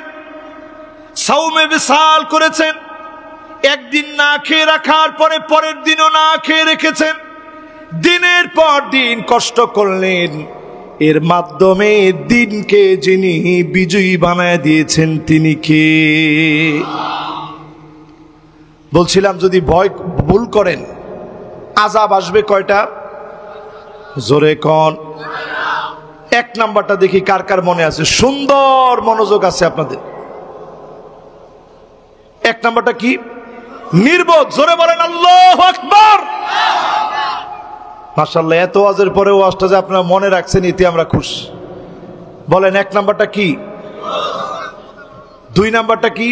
S1: সাওমে বিসাল করেছেন, একদিন না খেয়ে রাখার পরে পরের দিনও না খেয়ে রেখেছেন, দিনের পর দিন কষ্ট করলেন। এর মাধ্যমে দিনকে যিনি বিজয়ী বানায় দিয়েছেন তিনি কে? বলছিলাম যদি ভুল করেন আযাব আসবে কয়টা? জোরে কোন? এক নাম্বারটা দেখি কার কার মনে আছে, সুন্দর মনোযোগ আছে আপনাদের। এক নাম্বারটা কি? নির্বোধ। জোরে বলেন আল্লাহু আকবার। মাশাআল্লাহ, এত ওয়াজের পরে ওয়াজটা যে আপনারা মনে রাখছেন এতে আমরা খুশি। বলেন এক নাম্বারটা কি? দুই নাম্বারটা কি?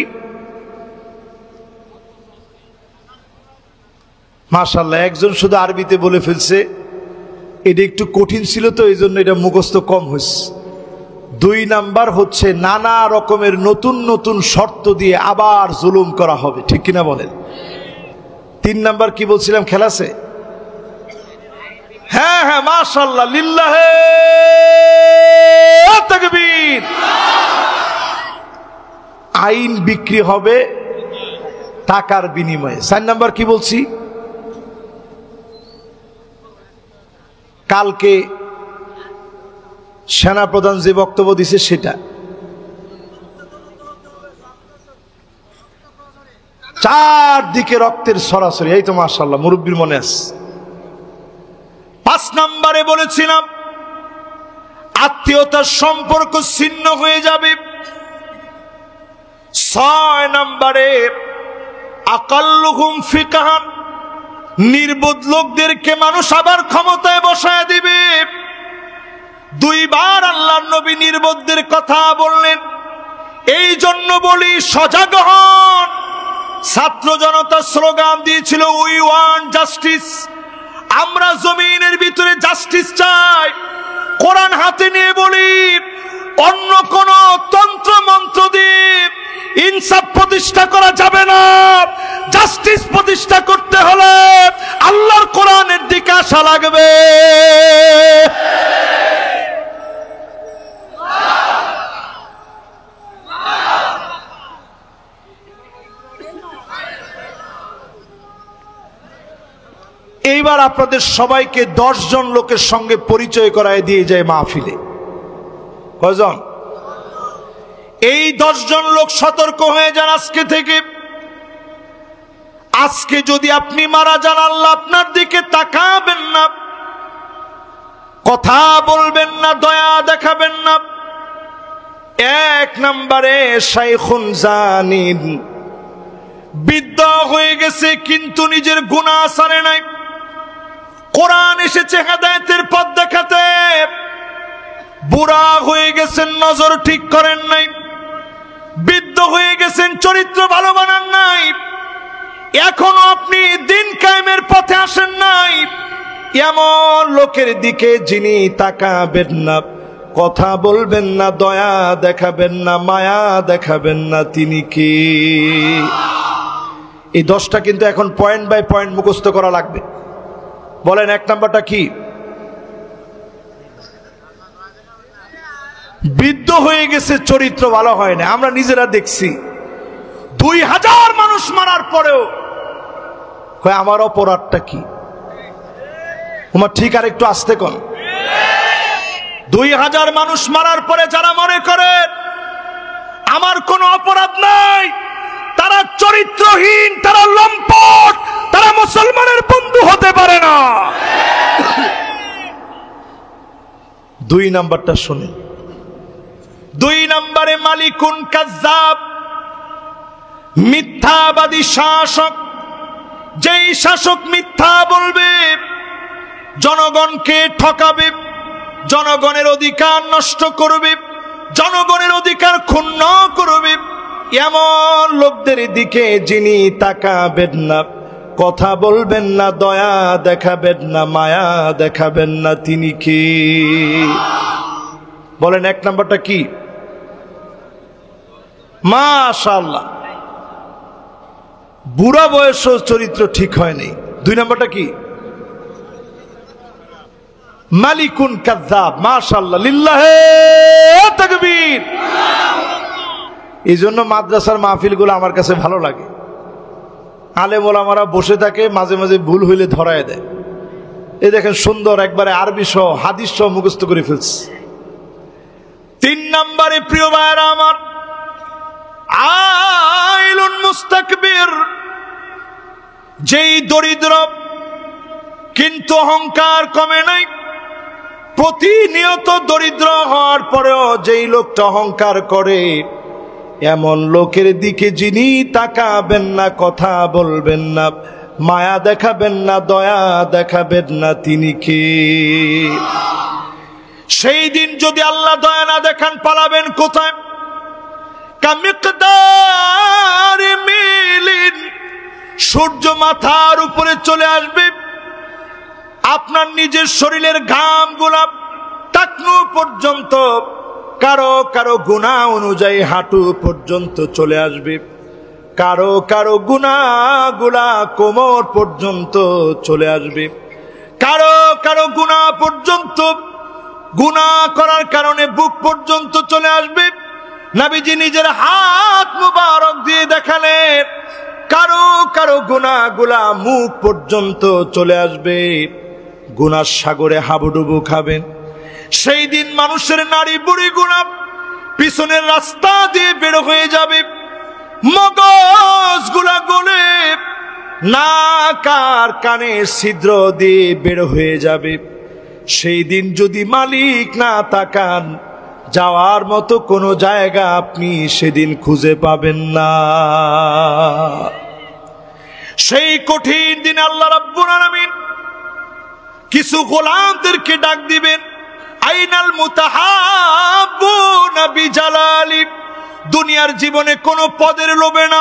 S1: মাশাআল্লাহ, একজন শুধু আরবিতে বলে ফেলছে, এটা একটু কঠিন ছিল তো এই জন্য এটা মুখস্থ কম হয়েছে। দুই নাম্বার হচ্ছে নানা রকমের নতুন নতুন শর্ত দিয়ে আবার জুলুম করা হবে, ঠিক কিনা বলেন? তিন নাম্বার কি বলছিলাম, খেলাছে? হ্যাঁ হ্যাঁ, মাশাআল্লাহ, লিল্লাহে তাকবীর। আইন বিক্রি হবে টাকার বিনিময়ে। চার নাম্বার কি বলছি? কালকে সেনাপ্রধান যে বক্তব্য দিছে সেটা। চারদিকে রক্তের সরাসরি। এই তো মাশাআল্লাহ, মুরব্বির মনে আছে। 5 নম্বরে বলেছিলাম আত্মীয়তার সম্পর্ক ছিন্ন হয়ে যাবে। 6 নম্বরে আকাল্লুহুম ফিকহান, নির্বোধ লোকদেরকে মানুষ আবার ক্ষমতায় বসায় দিবে। 2 বার আল্লাহর নবী নির্বোধদের কথা বললেন। এই জন্য বলি সজাগ হন। ছাত্র জনতা স্লোগান দিয়েছিল উই ওয়ান্ট জাস্টিস, আমরা জমিনের ভিতরে জাস্টিস চাই। কোরআন হাতে নিয়ে বলি অন্য কোন তন্ত্র মন্ত্র দিয়ে ইনসাফ প্রতিষ্ঠা করা যাবে না। জাস্টিস প্রতিষ্ঠা করতে হলে আল্লাহর কোরআনের দিকে আসা লাগবে। এইবার আপনাদের সবাইকে 10 জন লোকের সঙ্গে পরিচয় করায় দিয়ে যায় মাহফিলে। কয়জন? এই 10 জন লোক সতর্ক হয়ে যান আজকে থেকে। আজকে যদি আপনি মারা যান, আল্লাহ আপনার দিকে তাকাবেন না, কথা বলবেন না, দয়া দেখাবেন না। 1 নম্বরে শাইখুন জানিন, বৃদ্ধ হয়ে গেছে কিন্তু নিজের গুনাহ ছাড়ে নাই। কোরআন এসেছে হেদায়েতের পথ দেখাতে, বুড়া হয়ে গেছেন, নজর ঠিক করেন নাই। বৃদ্ধ হয়ে গেছেন, চরিত্র ভালো বানান নাই। এখনো আপনি দিন কায়েমের পথে আসেন নাই। এমন লোকের দিকে যিনি তাকাবেন না, কথা বলবেন না, দয়া দেখাবেন না, মায়া দেখাবেন না, তিনি কি? এই 10টা কিন্তু এখন পয়েন্ট বাই পয়েন্ট মুখস্থ করা লাগবে। বলেন 1 নাম্বারটা কি? বৃদ্ধ হয়ে গেছে, চরিত্র ভালো হয় না। আমরা নিজেরা দেখছি 2000 মানুষ মারার পরেও আমার অপরাধটা কি? তোমার ঠিক আর একটু আস্তে কোন। 2000 মানুষ মারার পরে যারা মনে করে আমার কোনো অপরাধ নাই, তারা চরিত্রহীন, তারা লম্পট, তারা মুসলমানের বন্ধু হতে পারে না। 2 নাম্বারটা শুনেন। 2 নম্বরে মালিকুন কাজ্জাব, মিথ্যাবাদী শাসক। যেই শাসক মিথ্যা বলবে, জনগণকে ঠকাবে, জনগণের অধিকার নষ্ট করবে, জনগণের অধিকার ক্ষুণ্ণ করবে, এমন লোকদের দিকে যিনি তাকাবেন না, কথা বলবেন না, দয়া দেখাবেন না, মায়া দেখাবেন না, তিনি কি? বলেন 1 নাম্বারটা কি? মাশাআল্লাহ, বুড়া বয়সেও চরিত্র ঠিক হয়নি। 2 নাম্বারটা কি? মালিকুন কাজ্জাব। মাশাআল্লাহ, লিল্লাহে তাকবীর। এই জন্য মাদ্রাসার মাহফিলগুলো আমার কাছে ভালো লাগে। আলেম ওলামারা বসে থাকে, মাঝে মাঝে ভুল হইলে ধরায় দেয়। এই দেখেন সুন্দর একবারে আরবি সহ হাদিস সহ মুখস্থ করে ফেলছে। 3 নম্বরে প্রিয় ভাইরা আমার, আইলুন মুস্তাকবির, যেই দরিদ্র কিন্তু অহংকার কমে নাই। প্রতিনিয়ত দরিদ্র হওয়ার পরেও যেই লোকটা অহংকার করে, এমন লোকের দিকে যিনি তাকাবেন না, কথা বলবেন না, মায়া দেখাবেন না, দয়া দেখাবেন না, তিনি কি? সেই দিন যদি আল্লাহ দয়া না দেখান, পালাবেন কোথায়? কামিকদার মিলিন, সূর্য মাথার উপরে চলে আসবে, আপনার নিজের শরীরের ঘাম গোলাপ টাকনু পর্যন্ত, কারো কারো গুনাহ অনুযায়ী হাঁটু পর্যন্ত চলে আসবে, কারো কারো গুনাহগুলা কোমর পর্যন্ত চলে আসবে, কারো কারো গুনাহ পর্যন্ত, গুনাহ করার কারণে বুক পর্যন্ত চলে আসবে। নবীজি নিজের হাত মুবারক দিয়ে দেখালেন, কারো কারো গুনাহগুলা মুখ পর্যন্ত চলে আসবে, গুনার সাগরে হাবুডুবু খাবেন। সেই দিন মানুষের নারী বুড়ি গুনাহ পিছনের রাস্তা দিয়ে বের হয়ে যাবে, মগজগুলা গলে নাক আর কানের ছিদ্র দিয়ে বের হয়ে যাবে। সেই দিন যদি মালিক না তাকান, যাওয়ার মতো কোনো জায়গা আপনি সেদিন খুঁজে পাবেন না। সেই কঠিন দিন আল্লাহ রাব্বুল আলামিন কিছু গোলামদেরকে ডাক দিবেন, আইনাল মুতাহাব্বুনা বিজালালি। দুনিয়ার জীবনে কোনো পদের লোভে না,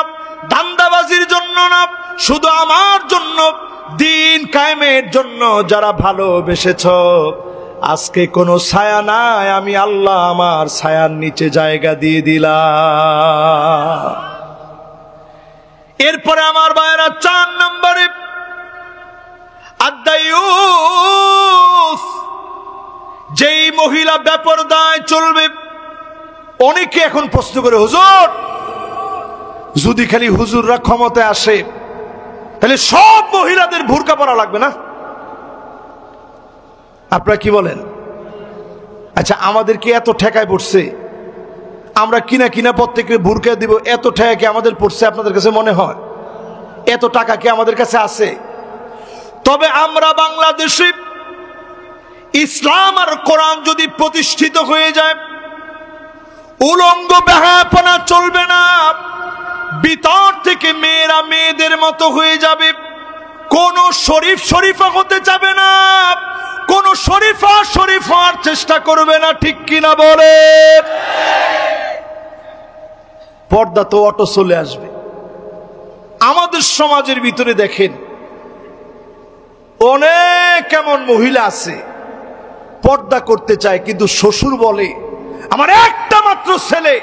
S1: ধান্দাবাজির জন্য না, শুধু আমার জন্য, দিন কায়েমের জন্য যারা ভালোবেসেছ, আজকে কোনো ছায়া নাই, আমি আল্লাহ আমার ছায়ার নিচে জায়গা দিয়ে দিলাম। এরপরে আমার ভাইরা 4 নম্বরে আদ-দায়ুস, যেই মহিলা বেপরদায় চলবে। অনেকে এখন প্রশ্ন করে, হুজুর যদি খালি হুজুররা ক্ষমতায় আসে তাহলে সব মহিলাদের বুরকা পরা লাগবে না? আপনারা কি বলেন? আচ্ছা, আমাদের কি এত ঠেকায় পড়ছে? আমরা কিনা কিনা প্রত্যেকের বুরকা দিব, এত ঠেকা কি আমাদের পড়ছে আপনাদের কাছে মনে হয়? এত টাকা কি আমাদের কাছে আছে? তবে আমরা বাংলাদেশে ইসলাম আর কোরআন যদি প্রতিষ্ঠিত হয়ে যায়, উলঙ্গ বেহায়াপনা চলবে না। ভিতর থেকে মেয়েরা মেয়েদের মতো হয়ে যাবে। কোন শরীফ শরীফা হতে যাবে না, কোন শরীফা শরীফার চেষ্টা করবে না। ঠিক কিনা বলে? পর্দা তো অটো চলে আসবে। আমাদের সমাজের ভিতরে দেখেন অনেক এমন মহিলা আছে পর্দা করতে চায়, কিন্তু শ্বশুর বলে আমার একটা মাত্র ছেলে,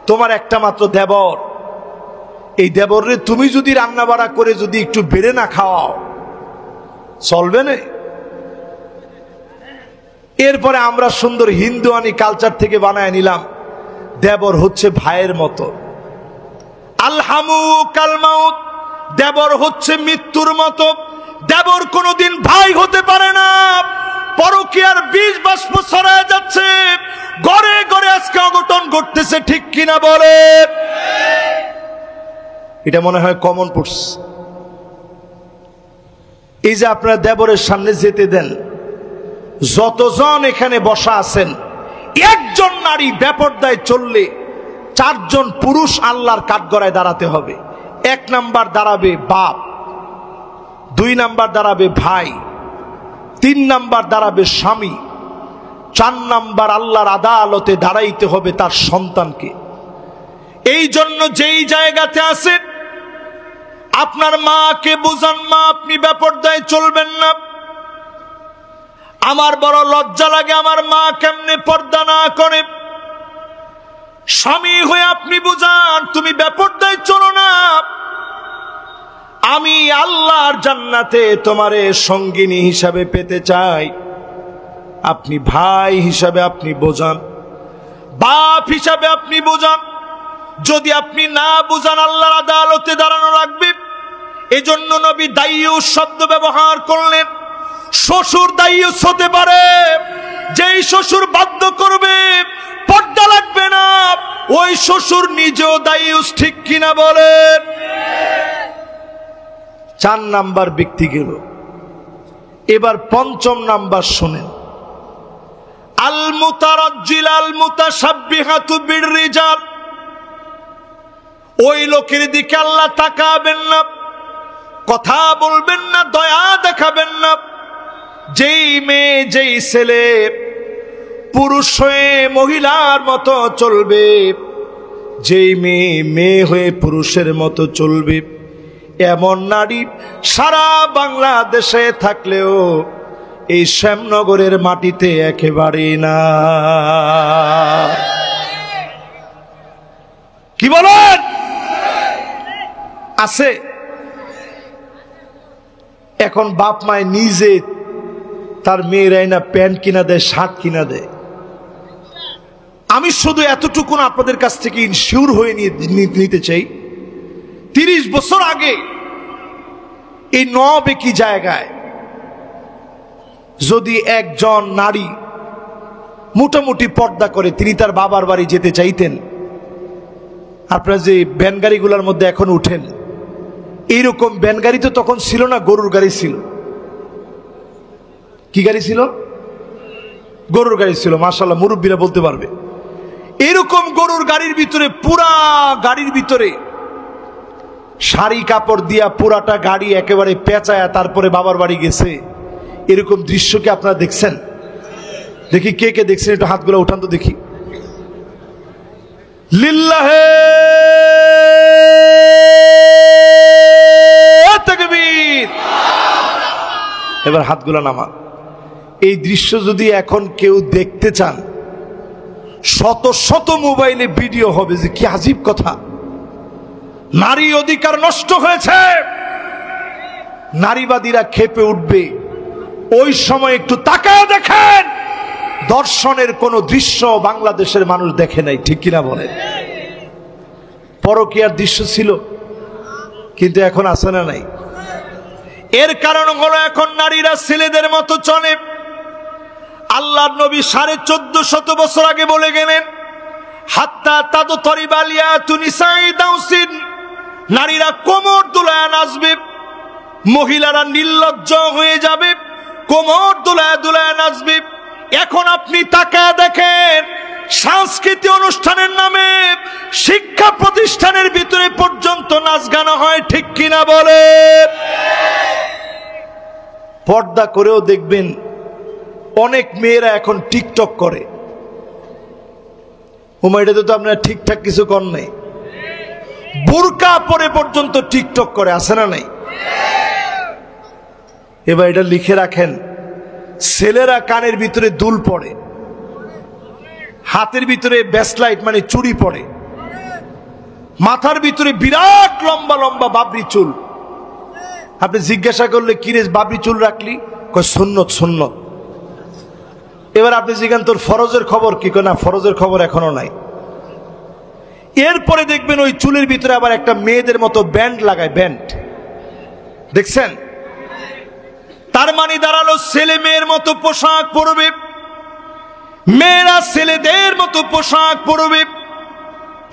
S1: তোমার একটা মাত্র দেবর, এই দেবরে তুমি যদি রান্না বাড়া করে যদি একটু বেড়ে না খাওয়াও, চলবে না। এরপরে আমরা সুন্দর হিন্দুয়ানি কালচার থেকে বানায় নিলাম, দেবর হচ্ছে ভাইয়ের মতো। আলহামু কাল মাউত, দেবর হচ্ছে মৃত্যুর মতো। দেবর কোনোদিন ভাই হতে পারে না। পরকীয়ার বীজ বাষ্প ছড়ায় যাচ্ছে, ঘরে ঘরে আজকে অঘটন ঘটতেছে। ঠিক কিনা বলে? এটা মনে হয় কমন পড়ছে। এই যে আপনারা দেবরের সামনে যেতে দেন, যতজন এখানে বসা আছেন, একজন নারী বেপরদায় চললে 4 জন পুরুষ আল্লাহর কাঠগড়ায় দাঁড়াতে হবে। 1 নাম্বার দাঁড়াবে বাপ, 2 নাম্বার দাঁড়াবে ভাই, 3 নাম্বার দাঁড়াবে স্বামী, 4 নাম্বার আল্লাহর আদালতে দাঁড়াইতে হবে তার সন্তানকে। এই জন্য যেই জায়গাতে আছেন আপনার মাকে বুঝান, মা আপনি বেপরদায় চলবেন না। আমার বড় লজ্জা লাগে আমার মা কেমনে পর্দা না করে। স্বামী হয়ে আপনি বুঝান, তুমি বেপরদায় চলো না, আমি আল্লাহর জান্নাতে তোমারে সঙ্গিনী হিসাবে পেতে চাই। আপনি ভাই হিসাবে আপনি বোঝান, বাপ হিসাবে আপনি বোঝান। যদি আপনি না বুঝান, আল্লাহর আদালতে দাঁড়ানো লাগবে। এজন্য নবী দায়ুস শব্দ ব্যবহার করলেন। শ্বশুর দায়ুস হতে পারে, যেই শ্বশুর বাধ্য করবে পর্দা লাগবে না, ওই শ্বশুর নিজেও দায়ুস। ঠিক কিনা বলেন? 4 নাম্বার ব্যক্তি গেল। এবার 5ম নাম্বার শোনেন, আল মুতারাজ্জিল আল মুতাশাব্বিহাতু বিররিজাল। ওই লোকের দিকে আল্লাহ তাকাবেন না, কথা বলবেন না, দয়া দেখাবেন না। যেই মেয়ে যেই ছেলে পুরুষ হয়ে মহিলার মতো চলবে, যেই মেয়ে মেয়ে হয়ে পুরুষের মতো চলবে, এমন নারী সারা বাংলাদেশে থাকলেও এই শ্যামনগরের মাটিতে একেবারেই না। কি বলেন? আছে? এখন বাপ মায় নিজে তার মেয়েরাই না প্যান্ট কিনা দেয়, শার্ট কিনা দেয়। আমি শুধু এতটুকু আপনাদের কাছ থেকে ইনশিওর হয়ে নিতে চাই, 30 বছর আগে এই নবে কি জায়গায় যদি একজন নারী মোটামুটি পর্দা করে তিনি তার বাবার বাড়ি যেতে চাইতেন, আপনারা যে ভ্যান গাড়িগুলোর মধ্যে এখন উঠেন, এইরকম ভ্যান গাড়ি তো তখন ছিল না, গরুর গাড়ি ছিল। কি গাড়ি ছিল? গরুর গাড়ি ছিল। মাশাআল্লাহ, মুরব্বীরা বলতে পারবে। এরকম গরুর গাড়ির ভিতরে, পুরা গাড়ির ভিতরে শাড়ি কাপড় দিয়া পুরাটা গাড়ি একেবারে পেঁচায়া তারপরে বাবার বাড়ি গেছে। এরকম দৃশ্য কি আপনারা দেখছেন? দেখি কে কে দেখছেন, একটু হাতগুলো উঠান তো দেখি। লিল্লাহে তাকবীর। এবার হাতগুলো নামা। এই দৃশ্য যদি এখন কেউ দেখতে চান, শত শত মোবাইলে ভিডিও হবে যে কি আজীব কথা। নারী অধিকার নষ্ট হয়েছে, নারীবাদীরা ক্ষেপে উঠবে। ওই সময় একটু তাকায় দেখেন, দর্শনের কোন দৃশ্য বাংলাদেশের মানুষ দেখে নাই, ঠিক কিনা বলেন? পরকীয়ার দৃশ্য ছিল, কিন্তু এখন আছে না নাই? এর কারণ হলো এখন নারীরা ছেলেদের মতো চলে। আল্লাহর নবী 1450 বছর আগে বলে গেলেন, হাত্তা তাদু তরিবালিয়া তুনিসাই দাউসিন, নারীরা কোমর দুলায় নাচবে, মহিলারা নির্লজ্জ হয়ে যাবে, কোমর দুলায় দুলায় নাচবে। এখন আপনি তাকায় দেখেন, সাংস্কৃতিক অনুষ্ঠানের নামে শিক্ষা প্রতিষ্ঠানের ভিতরে পর্যন্ত নাচ গান হয়, ঠিক কিনা বলে? পর্দা করেও দেখবেন অনেক মেয়েরা এখন টিকটক করে। এটাতে তো আপনারা ঠিকঠাক কিছু কর নাই, বোরকা পরে পর্যন্ত টিকটক করে, আছে না নাই? এবার এটা লিখে রাখেন, ছেলেরা কানের ভিতরে দুল পড়ে, হাতের ভিতরে ব্যাসলাইট মানে চুড়ি পড়ে, মাথার ভিতরে বিরাট লম্বা লম্বা বাবরি চুল। আপনি জিজ্ঞাসা করলে কিরে বাবরি চুল রাখলি? কয় সুন্নত সুন্নত। এবার আপনি জিজ্ঞান তোর ফরজের খবর কি? কয় না, ফরজের খবর এখনো নাই। এরপরে দেখবেন ওই চুলের ভিতরে আবার একটা মেয়েদের মতো ব্যান্ড লাগায়, ব্যান্ড দেখছেন? তার মানে দাঁড়ালো ছেলে মেয়ের মতো পোশাক পরবে, মেয়েরা ছেলেদের মতো পোশাক পরবে।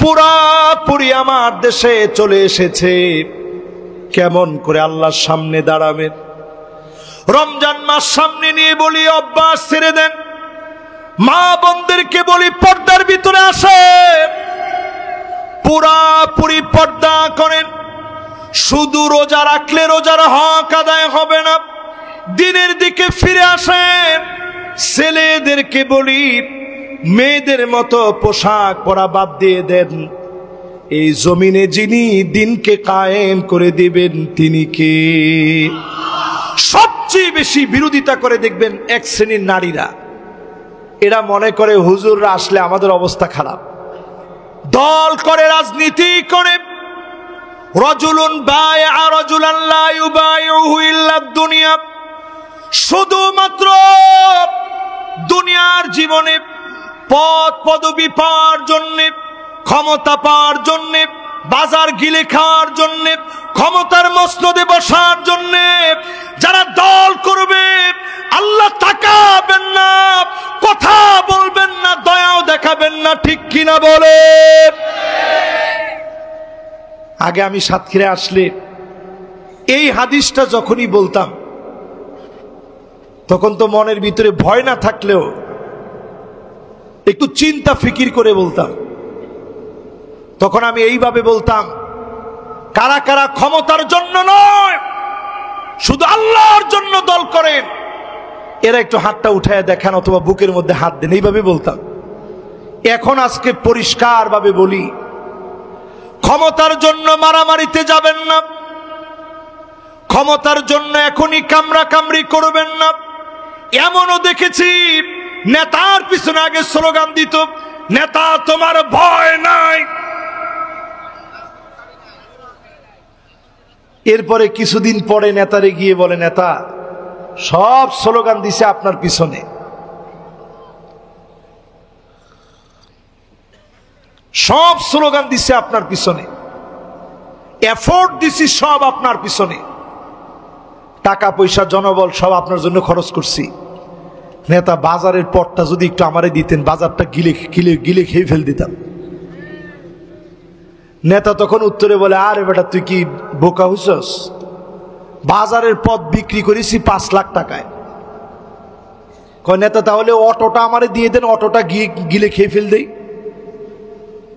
S1: পুরাপুরি আমার দেশে চলে এসেছে। কেমন করে আল্লাহর সামনে দাঁড়াবে? রমজান মাস সামনে নিয়ে বলি অভ্যাস ছেড়ে দেন। মা বোনদেরকে বলি পর্দার ভিতরে আসে, পুরাপুরি পর্দা করেন। শুধু রোজা রাখলে রোজার হক আদায় হবে না, দিনের দিকে ফিরে আসেন। ছেলেদেরকে বলি মেয়েদের মতো পোশাক পরা বাদ দিয়ে দেন। এই জমিনে যিনি দিনকে কায়েম করে দিবেন তিনি কে? সবচেয়ে বেশি বিরোধিতা করে দেখবেন এক শ্রেণীর নারীরা। এরা মনে করে হুজুররা আসলে আমাদের অবস্থা খারাপ, দল করে, রাজনীতি করে। রাজুলুন বায়আ রাজুলান লা ইউবাইউহু ইল্লা দুনিয়া, শুধুমাত্র দুনিয়ার জীবনে পদ পদবি পাওয়ার জন্যে, ক্ষমতা পাওয়ার জন্যে, বাজার গিলে খাওয়ার জন্যে, ক্ষমতার মসনদে বসার জন্যে যারা দল করবে, আল্লাহ তাকাবেন না, কথা বলবেন না, দয়াও দেখাবেন না, ঠিক কিনা বলে? আগে আমি সাতক্ষীরা আসলে এই হাদিসটা যখনই বলতাম, তখন তো মনের ভিতরে ভয় না থাকলেও একটু চিন্তা ফিকির করে বলতাম। তখন আমি এইভাবে বলতাম, কারা কারা ক্ষমতার জন্য নয়, শুধু আল্লাহর জন্য দল করেন, এরা একটু হাতটা উঠায় দেখান অথবা বুকের মধ্যে হাত দেন, এইভাবে বলতাম। এখন আজকে পরিষ্কার ভাবে বলি, ক্ষমতার জন্য মারামারিতে যাবেন না, ক্ষমতার জন্য এখনই কামড়া কামড়ি করবেন না। এমনও দেখেছি নেতার পিছনে আগে স্লোগান দিত, নেতা তোমার ভয় নাই। এরপরে কিছুদিন পরে নেতারে গিয়ে বলে, নেতা সব স্লোগান দিছে আপনার পিছনে, সব স্লোগান দিছে আপনার পিছনে, এফোর্ট দিছি সব আপনার পিছনে, টাকা পয়সা জনবল সব আপনার জন্য খরচ করছি। নেতা বাজারের পথটা যদি একটু আমারে দিতেন, বাজারটা গিলে গিলে গিলে খেয়ে ফেল দিতাম। নেতা তখন উত্তরে বলে, আরে বেটা তুই কি বোকা হইছস? বাজারের পথ বিক্রি করেছি 5 লাখ টাকায়। কয় নেতা তাহলে অটোটা আমারে দিয়ে দেন, অটোটা গিলে খেয়ে ফেল দেই।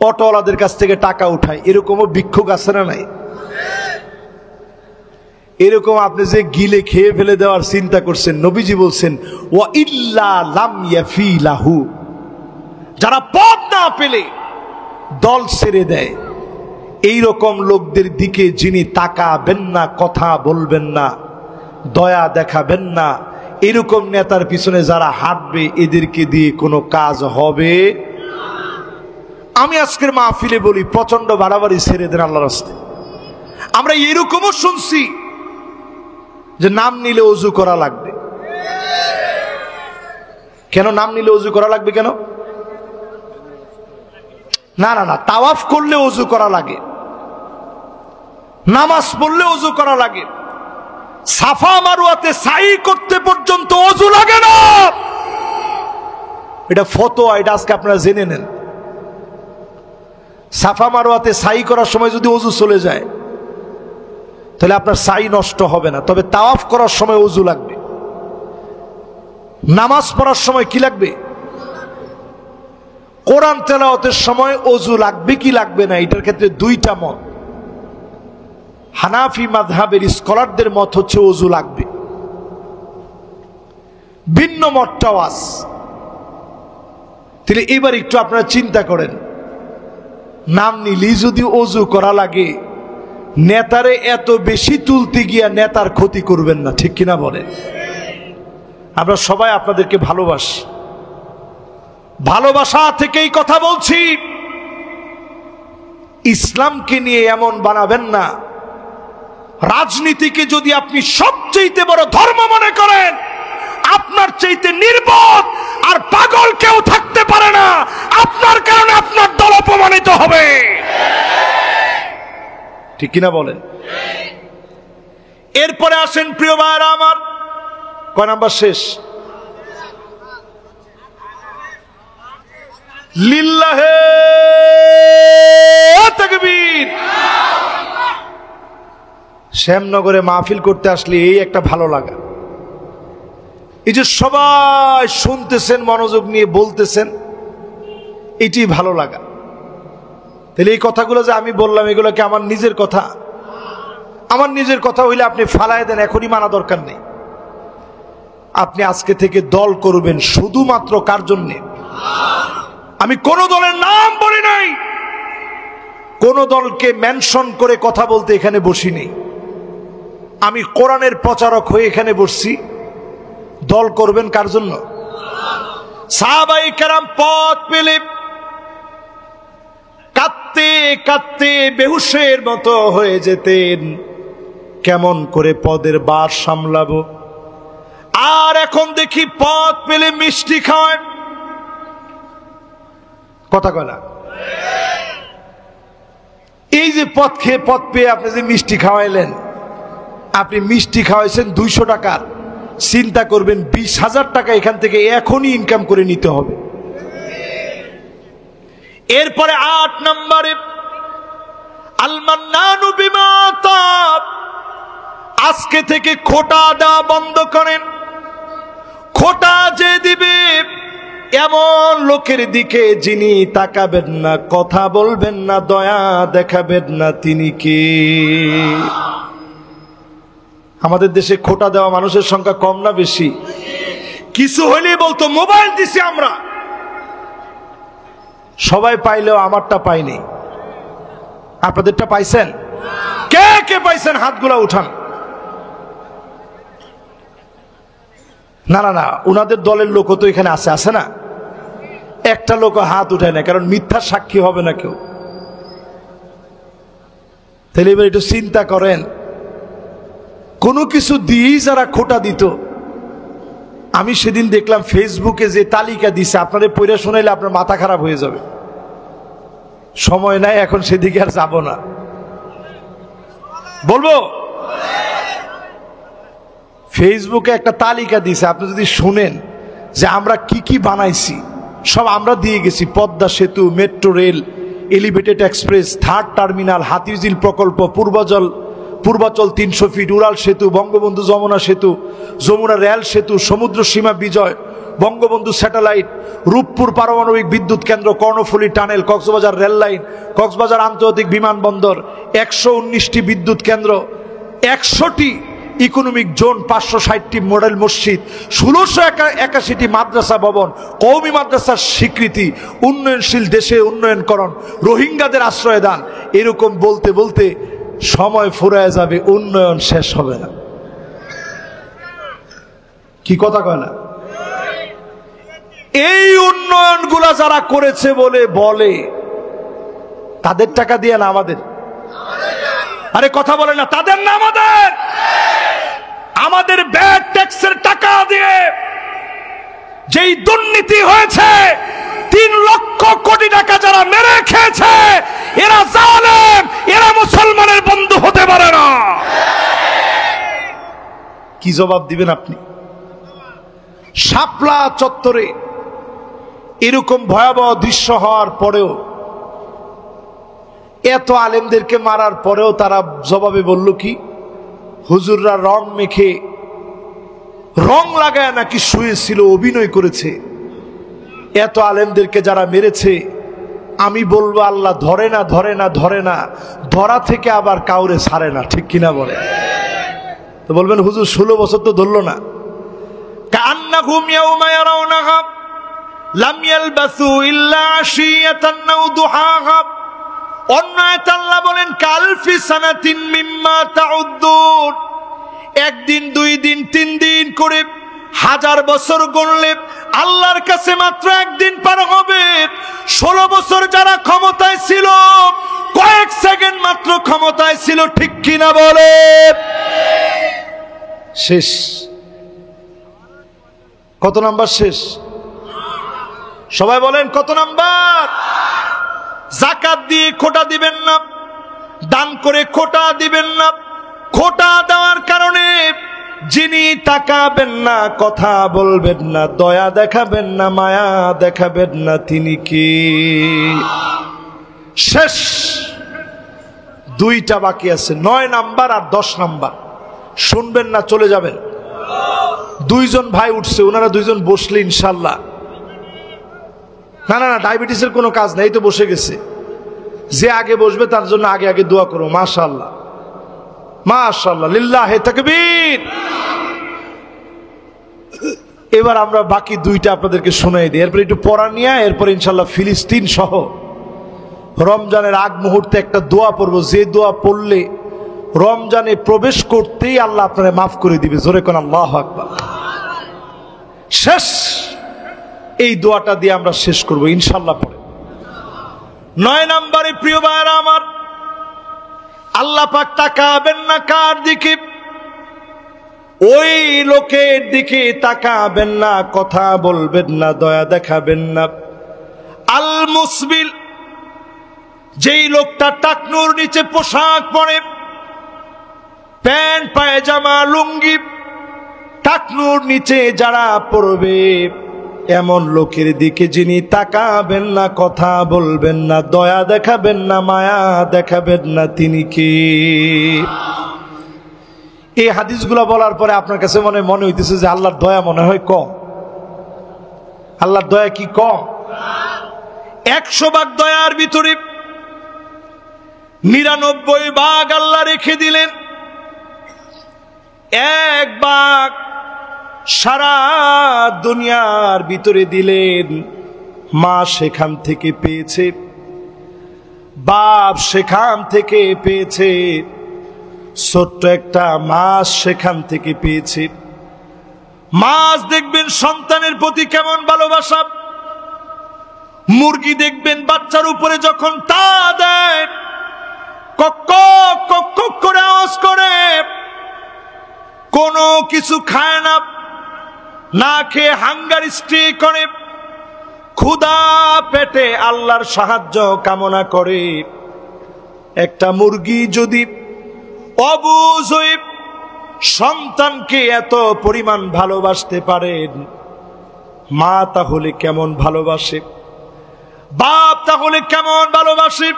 S1: অটোওয়ালাদের কাছ থেকে টাকা উঠায়। এরকমও ভিক্ষুক আছে না নাই? এরকম আপনি যে গিলে খেয়ে ফেলে দেওয়ার চিন্তা করছেন, নবীজি বলছেন ওয়া ইল্লা লাম ইয়াফিলাহু, যারা পথ না পেলে দল ছেড়ে দেয়, এই রকম লোকদের দিকে যিনি তাকাবেন না, কথা বলবেন না, দয়া দেখাবেন না, এরকম নেতার পিছনে যারা হাঁটবে এদেরকে দিয়ে কোনো কাজ হবে। আমি আজকের মাহফিলে বলি প্রচন্ড বাড়াবাড়ি ছেড়ে দেন আল্লাহর রাস্তায়। আমরা এরকমও শুনছি যে নাম নিলে ওযু করা লাগবে। কেন নাম নিলে ওযু করা লাগবে? কেন? না না না, তাওয়াফ করলে ওযু করা লাগে, নামাজ পড়লে ওযু করা লাগে, সাফা মারওয়াতে সাই করতে পর্যন্ত ওযু লাগে না। এটা ফতোয়া, এটা আজকে আপনারা জেনে নেন। সাফা মারওয়াতে সাই করার সময় যদি ওযু চলে যায় তাহলে আপনার সাই নষ্ট হবে না, তবে তাওয়াফ করার সময় ওযু লাগবে। নামাজ পড়ার সময় কি লাগবে? কোরআন তেলাওয়াতের সময় ওযু লাগবে কি লাগবে না, এটার ক্ষেত্রে দুইটা মত। হানাফি মাযহাবের স্কলারদের মত হচ্ছে ওযু লাগবে, ভিন্ন মতটাও আছে। তাহলে এবার একটু আপনারা চিন্তা করেন, নাম নিলেই যদি ওযু করা লাগে, নেতারে এত বেশি তুলতে গিয়া নেতার ক্ষতি করবেন না, ঠিক কিনা বলেন? আমরা সবাই আপনাদেরকে ভালোবাসি, ভালোবাসা থেকেই কথা বলছি। ইসলামকে নিয়ে এমন বানাবেন না, রাজনীতিকে যদি আপনি সবচেয়ে বড় ধর্ম মনে করেন, আপনার চাইতে নির্বোধ আর পাগল কেউ থাকতে পারে না। আপনার কারণে আপনার দল অপমানিত হবে, ঠিক কিনা বলেন? এরপরে আসেন প্রিয় ভাইরা আমার, কয় নাম্বার শেষ? লিল্লাহে তাকবীর। শ্যামনগরে মাহফিল করতে আসলে এই একটা ভালো লাগা, এই যে সবাই শুনতেছেন, মনোযোগ নিয়ে বলতেছেন, এটি ভালো লাগা। তাহলে এই কথাগুলো যে আমি বললাম, এগুলো কি আমার নিজের কথা? আমার নিজের কথা হইলে আপনি ফালায় দেন, এখনই মানা দরকার নেই। আপনি আজকে থেকে দল করবেন শুধুমাত্র কার জন্যে? আমি কোন দলের নাম বলি নাই, কোন দলকে মেনশন করে কথা বলতে এখানে বসি নেই। আমি কোরআনের প্রচারক হয়ে এখানে বসছি। দল করবেন কার জন্য? সাহাবায়ে কেরাম পথ পেলে কাঁদতে কাঁদতে বেহুশের মতো হয়ে যেতেন, কেমন করে পদের বার সামলাবো। আর এখন দেখি পথ পেলে মিষ্টি খাওয়ায়, কথা কয় না? এই যে পথ পেয়ে আপনি যে মিষ্টি খাওয়াইলেন, আপনি মিষ্টি খাওয়াইছেন 200 টাকার, চিন্তা করবেন 20,000 টাকা এখান থেকে এখনই ইনকাম করে নিতে হবে। এরপরে 8 নম্বরে আল মান্নানু বিমা তাব, আজকে থেকে খোটা দেওয়া বন্ধ করেন। খোটা যে দিবে এমন লোকের দিকে যিনি তাকাবেন না, কথা বলবেন না, দয়া দেখাবেন না, তিনি কে? আমাদের দেশে খোটা দেওয়া মানুষের সংখ্যা কম না বেশি? কিছু হইলেই বলতো মোবাইল দিছি আমরা, সবাই পাইলেও আমারটা পাইনি। আপনাদেরটা পাইছেন? কে কে পাইছেন হাতগুলা উঠান। না না না, উনাদের দলের লোক তো এখানে আছে না? একটা লোক হাত উঠায় না, কারণ মিথ্যা সাক্ষী হবে না কেউ। তাহলে এবার একটু চিন্তা করেন, কোনো কিছু দিয়েই যারা খোটা দিত। আমি সেদিন দেখলাম ফেসবুকে যে তালিকা দিছে, আপনাদের পড়ে শোনাইলে আপনার মাথা খারাপ হয়ে যাবে। সময় নাই এখন, সেদিকে আর যাব না। বলবো, ফেসবুকে একটা তালিকা দিছে, আপনি যদি শুনেন যে আমরা কি কি বানাইছি, সব আমরা দিয়ে গেছি। পদ্মা সেতু, metro rail, elevated express, third terminal, Hatirjheel প্রকল্প, পূর্বাচল 300 ফিট, উড়াল সেতু, বঙ্গবন্ধু যমুনা সেতু, যমুনা রেল সেতু, সমুদ্র সীমা বিজয়, বঙ্গবন্ধু স্যাটেলাইট, রূপপুর পারমাণবিক বিদ্যুৎ কেন্দ্র, Karnaphuli tunnel, Cox's Bazar rail line, Cox's Bazar আন্তর্জাতিক বিমানবন্দর, 119টি বিদ্যুৎ কেন্দ্র, 100টি ইকোনমিক জোন, 560টি মডেল মসজিদ, 1681টি মাদ্রাসা ভবন, কওমি মাদ্রাসার স্বীকৃতি, উন্নয়নশীল দেশে উন্নয়নকরণ, রোহিঙ্গাদের আশ্রয় দান। এরকম বলতে বলতে সময় ফুরায় যাবে, উন্নয়ন শেষ হবে না। কি কথা কয় না? এই উন্নয়নগুলা যারা করেছে বলে তাদের টাকা দিয়ে না আমাদের? আরে কথা বলে না, তাদের না আমাদের? আমাদের ভ্যাট ট্যাক্সের টাকা দিয়ে যেই দুর্নীতি হয়েছে, 3 লক্ষ কোটি টাকা যারা মেরে খেয়েছে, এরা জালেম, এরা মুসলমানের বন্ধু হতে পারে না। কি জবাব দিবেন আপনি? শাপলা চত্বরে এরকম ভয়াবহ দৃশ্য হওয়ার পরেও, এত আলেমদেরকে মারার পরেও তারা জবাবে বলল কি, হুজুররা রং মেখে, রং লাগায় নাকি শুয়েছিল, অভিনয় করেছে। এত আলেমদেরকে যারা মেরেছে, আমি বলবো আল্লাহ ধরে না, ধরে না, ধরে না, ধরা থেকে আবার কাউরে ছাড়ে না। ঠিক কিনা বলে? তো বলবেন হুজুর 16 বছর তো ধরল না। কান্নাহুম ইয়াউমা ইয়ারাউনাহা লাম ইয়ালবাসু ইল্লা আশিয়াতান আও দুহাহা। অন্য আয়াতে আল্লাহ বলেন কালফি সানাতিন মিম্মা তাউদ্দুন। একদিন, 2 দিন, 3 দিন করে 1000 বছর গণলে আল্লাহর কাছে মাত্র একদিন পার হবে। 16 বছর যারা ক্ষমতায় ছিল, কয়েক সেকেন্ড মাত্র ক্ষমতায় ছিল। ঠিক কিনা বলে? শেষ। কত নাম্বার শেষ? সবাই বলেন কত নাম্বার? যাকাত দিয়ে খোটা দিবেন না, দান করে খোটা দিবেন না। খোটা দেওয়ার কারণে যিনি তাকাবেন না, কথা বলবেন না, দয়া দেখাবেন না, মায়া দেখাবেন না, তিনি কি? শেষ। 2টা বাকি আছে, 9 নাম্বার আর 10 নাম্বার। শুনবেন না, চলে যাবেন। 2 জন ভাই উঠছে, ওনারা 2 জন বসলে ইনশাল্লাহ। না না না, ডায়াবেটিসের কোনো কাজ নেই, তো বসে গেছে। যে আগে বসবে তার জন্য আগে আগে দোয়া করো। মাশাআল্লাহ, মাশাআল্লাহ, লিল্লাহে তাকবীর। এবার আমরা বাকি 2টা আপনাদেরকে শোনাই দিই, এরপর একটু পড়া নিয়ে, এরপর ইনশাল্লাহ ফিলিস্তিন সহ রমজানের আগ মুহূর্তে একটা দোয়া পড়বো, যে দোয়া পড়লে রমজানে প্রবেশ করতেই আল্লাহ আপনারা মাফ করে দিবে। জোরে কোন আল্লাহু আকবার। শেষ। এই দোয়াটা দিয়ে আমরা শেষ করব ইনশাল্লাহ। পরে 9 নম্বরে, প্রিয় ভাইরা আমার, আল্লাহ পাক তাকাবেন না কার দিকে? ওই লোকের দিকে তাকাবেন না, কথা বলবেন না, দয়া দেখাবেন না। আল মুসবিল, যেই লোকটা টাকনুর নিচে পোশাক পরে, প্যান্ট পায়জামা লুঙ্গি টাকনুর নিচে যারা পরবে, এমন লোকের দিকে যিনি তাকাবেন না, কথা বলবেন না, দয়া দেখাবেন না, মায়া দেখাবেন না, তিনি কি? এই হাদিসগুলো বলার পরে আপনার কাছে মনে হইতেছে যে আল্লাহর দয়া মনে হয় কম। আল্লাহর দয়া কি কম? 100 ভাগ দয়ার ভিতরে 99 ভাগ আল্লাহ রেখে দিলেন, 1 ভাগ সারা দুনিয়ার ভিতরে দিলেন। মা সেখান থেকে পেয়েছে, বাপ সেখান থেকে পেয়েছে, ছোট্ট একটা মাছ সেখান থেকে পেয়েছে। মাছ দেখবেন সন্তানের প্রতি কেমন ভালোবাসা, মুরগি দেখবেন বাচ্চার উপরে যখন তা দেয়, কক কক কক করে আওয়াজ করে, কোনো কিছু খায় না, না খেয়ে হাঙ্গার স্ট্রি করে, ক্ষুধা পেটে আল্লাহর সাহায্য কামনা করে। একটা মুরগি যদি অবুঝ হয়ে সন্তানকে এত পরিমাণ ভালোবাসতে পারেন, মা তাহলে কেমন ভালোবাসে? বাপ তাহলে কেমন ভালোবাসে?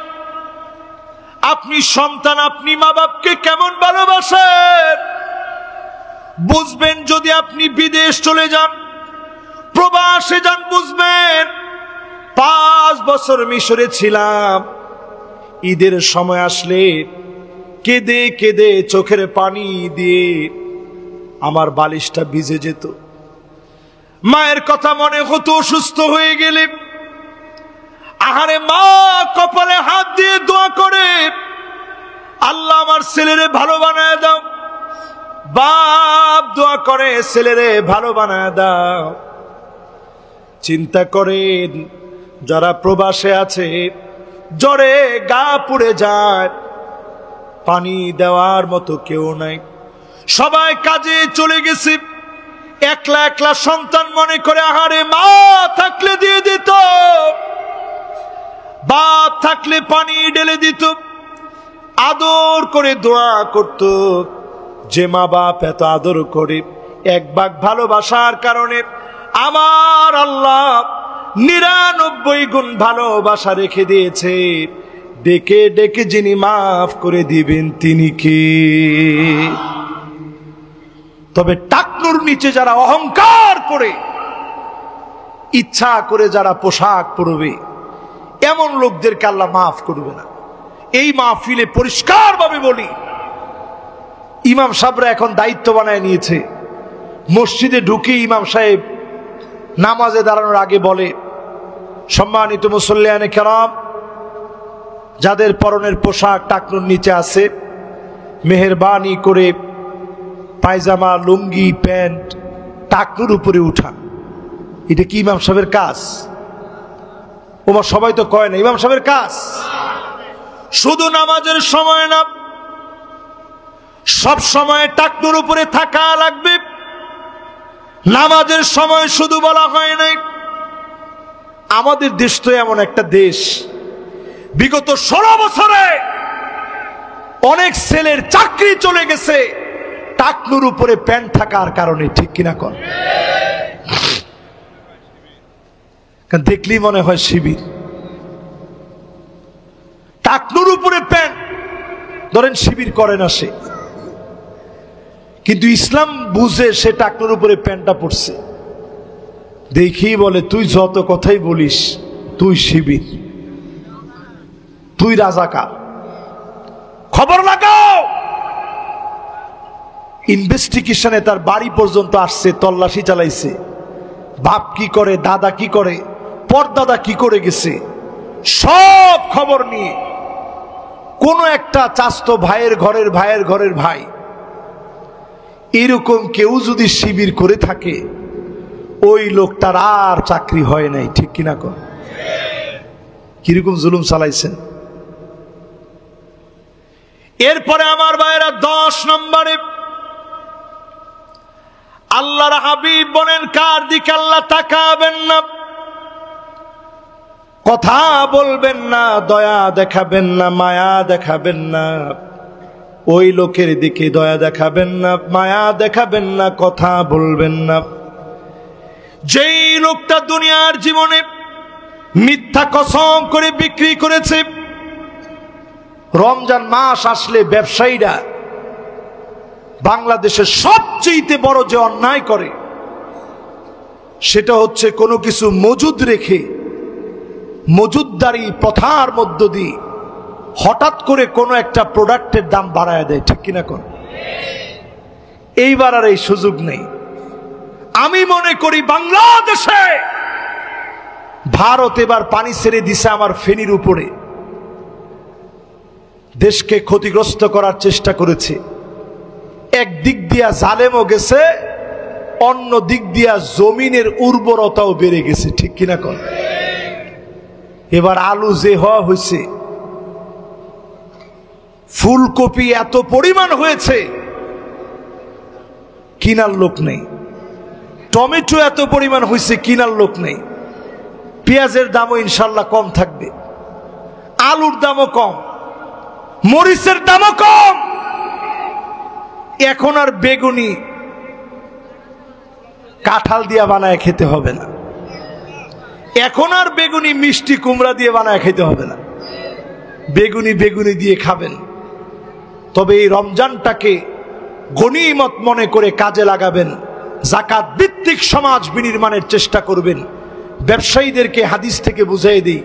S1: আপনি সন্তান, আপনি মা বাপকে কেমন ভালোবাসেন বুঝবেন যদি আপনি বিদেশ চলে যান, প্রবাসে যান, বুঝবেন। 5 বছর মিশরে ছিলাম, ঈদের সময় আসলে কেঁদে কেঁদে চোখের পানি দিয়ে আমার বালিশটা ভিজে যেত। মায়ের কথা মনে হতো, অসুস্থ হয়ে গেলে আহারে মা কপালে হাত দিয়ে দোয়া করে, আল্লাহ আমার ছেলেরে ভালো বানায় দাও। বাপ দোয়া করে, ছেলেরে ভালো বানায় দাও। চিন্তা করেন, যারা প্রবাসে আছে জ্বরে গা পুড়ে যায়, পানি দেওয়ার মতো কেউ নাই, সবাই কাজে চলে গেছে। একলা একলা সন্তান মনে করে আহারে মা থাকলে দিয়ে দিত, বাপ থাকলে পানি ঢেলে দিত, আদর করে দোয়া করত। যে মা বাপ এত আদর করে, 1 ভাগ ভালোবাসার কারণে আমার আল্লাহ 99 গুণ ভালোবাসা রেখে দিয়েছে। ডেকে ডেকে যিনি মাফ করে দিবেন তিনি কে? তবে টাকনুর নিচে যারা অহংকার করে ইচ্ছা করে যারা পোশাক পরবে, এমন লোকদেরকে আল্লাহ মাফ করবে না। এই মাহফিলে পরিষ্কার ভাবে বলি, ইমাম সাহেবরা এখন দায়িত্ব বানায় নিয়েছে। মসজিদে ঢুকে ইমাম সাহেব নামাজে দাঁড়ানোর আগে বলে, সম্মানিত মুসল্লিয়ানে কেরাম, যাদের পরনের পোশাক টাকনুর নিচে আছে, মেহেরবানি করে পায়জামা, লুঙ্গি, প্যান্ট টাকনুর উপরে উঠান। এটা কি ইমাম সাহেবের কাজ? ওমা সবাই তো কয় না ইমাম সাহেবের কাজ। শুধু নামাজের সময় না, সব সময় টাকনুর উপরে থাকা লাগবে। নামাজের সময় শুধু বলা হয় নাই। আমাদের দেশ তো এমন একটা দেশ, বিগত 16 বছরে অনেক ছেলের চাকরি চলে গেছে টাকনুর উপরে প্যান্ট থাকার কারণে, ঠিক কিনা কর? দেখলেই মনে হয় শিবির। টাকনুর উপরে প্যান্ট, ধরেন শিবির করে না সে, কিন্তু ইসলাম বুঝে সে টাকনুর উপরে প্যান্টটা পড়ছে। দেখি বলে, তুই যত কথাই বলিস, তুই শিবির, তুই রাজাকার, খবর লাগাও। ইনভেস্টিগেশনে তার বাড়ি পর্যন্ত আসছে, তল্লাশি চালাইছে। বাপ কি করে, দাদা কি করে, পরদাদা কি করে গেছে, সব খবর নিয়ে কোন একটা চাস্তো ভাইয়ের ঘরের ভাই এরকম কেউ যদি শিবির করে থাকে, ওই লোকটার আর চাকরি হয় নাই, ঠিক কিনা কর? কিরকম জুলুম চালাইছেন। এরপরে আমার ভাইয়েরা 10 নম্বরে আল্লাহর হাবিব বলেন, কার দিকে আল্লাহ তাকাবেন না, কথা বলবেন না, দয়া দেখাবেন না, মায়া দেখাবেন না, ওই লোকের দিকে দয়া দেখাবেন না, মায়া দেখাবেন না, কথা বলবেন না। যেই লোকটা দুনিয়ার জীবনে মিথ্যা কসম করে বিক্রি করেছে, রমজান মাস আসলে ব্যবসায়ীরা বাংলাদেশের সবচেয়ে বড় যে অন্যায় করে, সেটা হচ্ছে কোনো কিছু মজুদ রেখে মজুদদারি প্রথার মধ্য দিয়ে হঠাৎ করে কোনো একটা প্রোডাক্টের দাম বাড়ায় দেয়, ঠিক কিনা কোন? এইবার আর এই সুযোগ নেই। আমি মনে করি বাংলাদেশে ভারত এবার পানি ছেড়ে দিছে আমার ফেনীর উপরে, দেশকে ক্ষতিগ্রস্ত করার চেষ্টা করেছে। একদিক দিয়া জালেমও গেছে, অন্য দিক দিয়া জমিনের উর্বরতাও বেড়ে গেছে, ঠিক কিনা কোন? এবার আলু যে হওয়া হয়েছে, ফুলকপি এত পরিমাণ হয়েছে, কিনার লোক নেই। টমেটো এত পরিমাণ হয়েছে, কিনার লোক নেই। পেঁয়াজের দামও ইনশাল্লাহ কম থাকবে, আলুর দামও কম, মরিচের দামও কম। এখন আর বেগুনি কাঁঠাল দিয়া বানায় খেতে হবে না, এখন আর বেগুনি মিষ্টি কুমড়া দিয়ে বানায় খেতে হবে না, বেগুনি বেগুনি দিয়ে খাবেন। তবে এই রমজানটাকে গনিমত মনে করে কাজে লাগাবেন, যাকাত ভিত্তিক সমাজ বিনির্মাণের চেষ্টা করবেন। ব্যবসায়ীদেরকে হাদিস থেকে বুঝিয়ে দিই,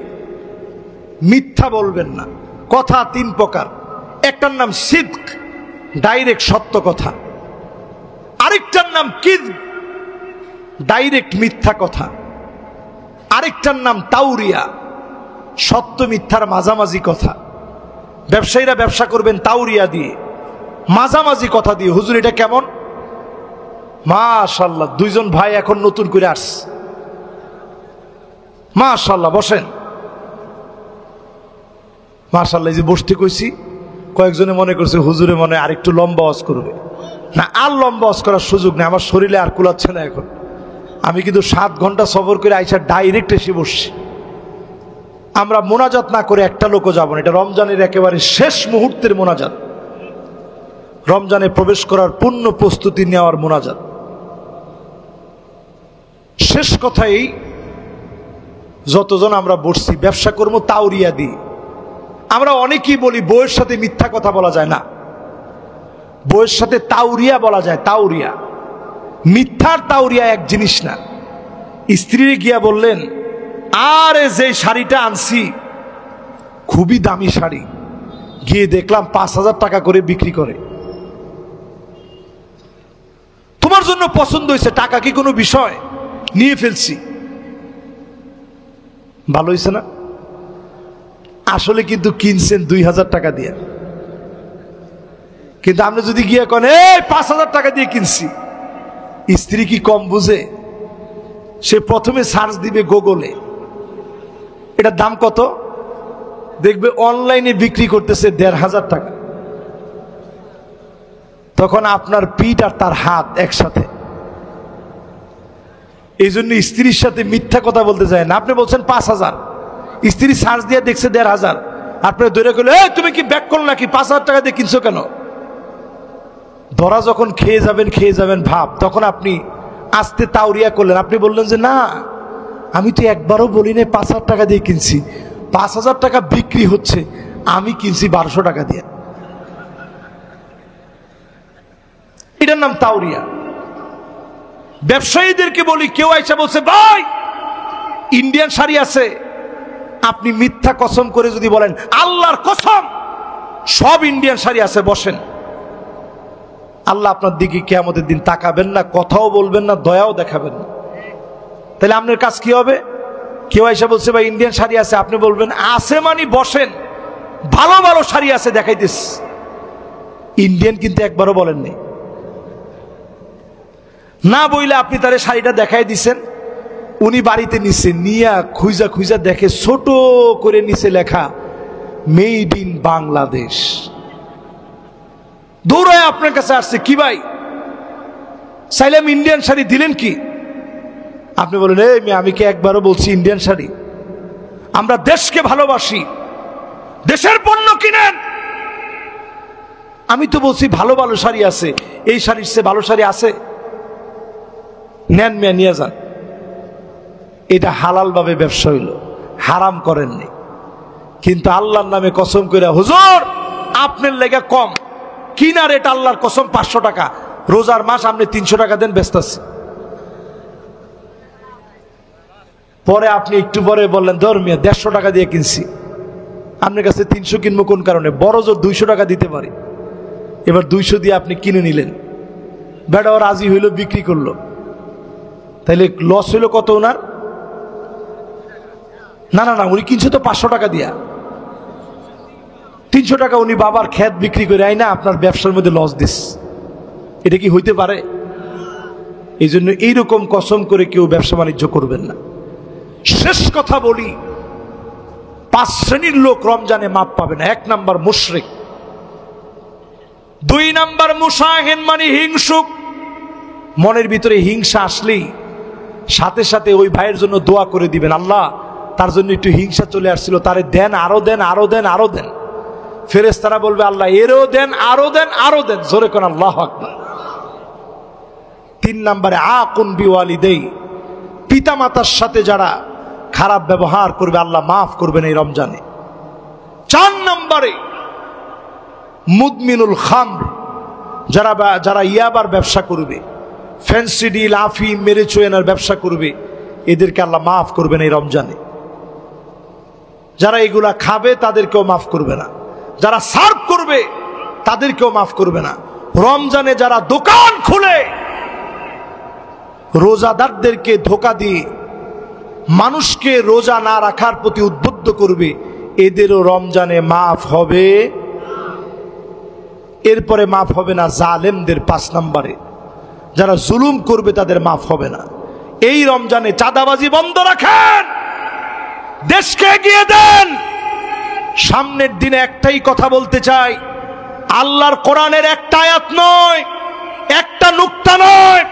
S1: মিথ্যা বলবেন না। কথা তিন প্রকার, একটার নাম সিদক, ডাইরেক্ট সত্য কথা, আরেকটার নাম কিযব, ডাইরেক্ট মিথ্যা কথা, আরেকটার নাম তাউরিয়া, সত্য মিথ্যার মাঝামাঝি কথা। ব্যবসায়ীরা ব্যবসা করবেন তাউরিয়া দিয়ে, মাঝামাঝি কথা দিয়ে। হুজুর এটা কেমন? মাশাআল্লাহ, দুইজন ভাই এখন নতুন করে আসছে, মাশাআল্লাহ, বসেন। মাশাআল্লাহ, যে বসতে কইছি, কয়েকজনে মনে করছে হুজুরে মনে আরেকটু লম্বা ওয়াজ করবে। না, আর লম্বা ওয়াজ করার সুযোগ নেই, আমার শরীরে আর কুলাচ্ছে না এখন। আমি কিন্তু 7 ঘন্টা সফর করে আইসা ডাইরেক্ট এসে বসছি। আমরা মোনাজাত না করে একটা লোকও যাব না। এটা রমজানের একেবারে শেষ মুহূর্তের মোনাজাত, রমজানে প্রবেশ করার পূর্ণ প্রস্তুতি নেওয়ার মোনাজাত। শেষ কথাই, যতজন আমরা বসছি ব্যবসা করবো তাউরিয়া দিয়ে। আমরা অনেকেই বলি বউয়ের সাথে মিথ্যা কথা বলা যায় না, বউয়ের সাথে তাউরিয়া বলা যায়। তাউরিয়া, মিথ্যার তাউরিয়া এক জিনিস না। স্ত্রী গিয়া বললেন, আরে যে শাড়িটা আনছি খুবই দামি শাড়ি, গিয়ে দেখলাম 5,000 টাকা করে বিক্রি করে, তোমার জন্য পছন্দ হয়েছে, টাকা কি কোনো বিষয়, নিয়ে ফেলছি। ভালো হয়েছে না? আসলে কিন্তু কিনছেন 2,000 টাকা দিয়ে। কিন্তু আপনি যদি গিয়ে কেন এই 5,000 টাকা দিয়ে কিনছি, স্ত্রী কি কম বুঝে? সে প্রথমে সার্চ দিবে গুগলে, এটার দাম কত, দেখবে অনলাইনে বিক্রি করতেছে 1,500 টাকা। তখন আপনার পিঠ আর তার হাত একসাথে। এই জন্য স্ত্রীর সাথে মিথ্যা কথা বলতে যায় না। আপনি বলছেন 5,000, স্ত্রী সার্চ দিয়ে দেখছে 1,500, আপনি ধরে গেলে এই তুমি কি ব্যাক করো নাকি, 5,000 টাকা দিয়ে কিনছো কেন? ধরা যখন খেয়ে যাবেন ভাব, তখন আপনি আস্তে তাউরিয়া করলেন। আপনি বললেন যে না, আমি তো একবারও বলি না 5,000 টাকা দিয়ে কিনছি, 5,000 টাকা বিক্রি হচ্ছে, আমি কিনছি 1,200 টাকা দিয়ে। এটার নাম তাউরিয়া। ব্যবসায়ীদেরকে বলি, কেউ আইসা বলছে ভাই ইন্ডিয়ান শাড়ি আছে, আপনি মিথ্যা কসম করে যদি বলেন আল্লাহর কসম সব ইন্ডিয়ান শাড়ি আছে, বসেন, আল্লাহ আপনার দিকে কিয়ামতের দিন তাকাবেন না, কথাও বলবেন না, দয়াও দেখাবেন না। তাহলে আপনার কাজ কি হবে? কেউ এসে বলছে ভাই ইন্ডিয়ান শাড়ি আছে, আপনি বলবেন আছে মানে বসেন, ভালো ভালো শাড়ি আছে দেখাইতেস। ইন্ডিয়ান কিন্তু একবারও বলেননি। না বইলে আপনি তারে শাড়িটা দেখাই দিছেন, উনি বাড়িতে নিছে, নিয়া খুঁজা খুঁজা দেখে ছোট করে নিচে লেখা মেড ইন বাংলাদেশ। দৌড়ায় আপনার কাছে আসছে, কি ভাই চাইলাম ইন্ডিয়ান শাড়ি, দিলেন কি? আপনি বলেন এই আমি কি একবারও বলছি ইন্ডিয়ান শাড়ি? আমরা দেশকে ভালোবাসি, দেশের পণ্য কিনেন। আমি তো বলছি ভালো ভালো শাড়ি আছে, এই শাড়ির চেয়ে ভালো শাড়ি আছে, নেন মিয়া নিয়ে যান। এটা হালাল ভাবে ব্যবসা হইল, হারাম করেননি। কিন্তু আল্লাহর নামে কসম করে হুজুর আপনার লেগে কম, কিনা রেট আল্লাহর কসম 500 টাকা, রোজার মাস আপনি 300 টাকা দেন, ব্যস্ত আছে। পরে আপনি একটু পরে বললেন ধর্মিয়া 150 টাকা দিয়ে কিনছি, আপনার কাছে 300 কিনবো কোন কারণে, বড় জোর 200 টাকা দিতে পারি। এবার 200 দিয়ে আপনি কিনে নিলেন, বেটাও রাজি হইল, বিক্রি করলো, তাইলে লস হইল কত ওনার? না না না, উনি কিনছে তো 500 টাকা দিয়া, 300 টাকা উনি বাবার ক্ষেত বিক্রি করে আইনা আপনার ব্যবসার মধ্যে লস দিস। এটা কি হইতে পারে? এই জন্য এইরকম কসম করে কেউ ব্যবসা বাণিজ্য করবেন না। শেষ কথা বলি, 5 শ্রেণীর লোক রমজানে মাপ পাবে না। 1 নাম্বার মুশরিক, 2 নাম্বার মুসাহিন মানে হিংসুক। মনের ভিতরে হিংসা আসলেই সাথে সাথে ওই ভাইয়ের জন্য দোয়া করে দিবেন, আল্লাহ তার জন্য একটু হিংসা চলে আসছিল, তারে দেন, আরো দেন, আরো দেন, আরো দেন। ফেরেশতারা বলবে আল্লাহ এরও দেন, আরো দেন, আরো দেন, জোরে কোন আল্লাহু আকবার। 3 নম্বরে আকুন বিওয়ালিদাই, পিতা মাতার সাথে যারা খারাপ ব্যবহার করবে আল্লাহ মাফ করবেন এই রমজানে। 4 নম্বরে মুদমিনুল খামর, যারা ইয়াবার ব্যবসা করবে, ফ্যান্সি ডিল, আফিম, মেরিজুয়ানার ব্যবসা করবে, এদেরকে আল্লাহ মাফ করবেন এই রমজানে। যারা এগুলা খাবে তাদেরকেও মাফ করবে না, যারা সার্ভ করবে তাদেরকেও মাফ করবে না। রমজানে যারা দোকান খুলে রোজাদারদেরকে ধোঁকা দিয়ে মানুষকে রোজা না রাখার প্রতি উদ্বুদ্ধ করবে, এদেরও রমজানে মাফ হবে। এরপরে মাফ হবে না জালেমদের। 5 নম্বরে যারা জুলুম করবে তাদের মাফ হবে না। এই রমজানে চাঁদাবাজি বন্ধ রাখেন, দেশকে এগিয়ে দেন। সামনের দিনে একটাই কথা বলতে চাই, আল্লাহর কোরআনের একটা আয়াত নয়, একটা নুক্তা নয়,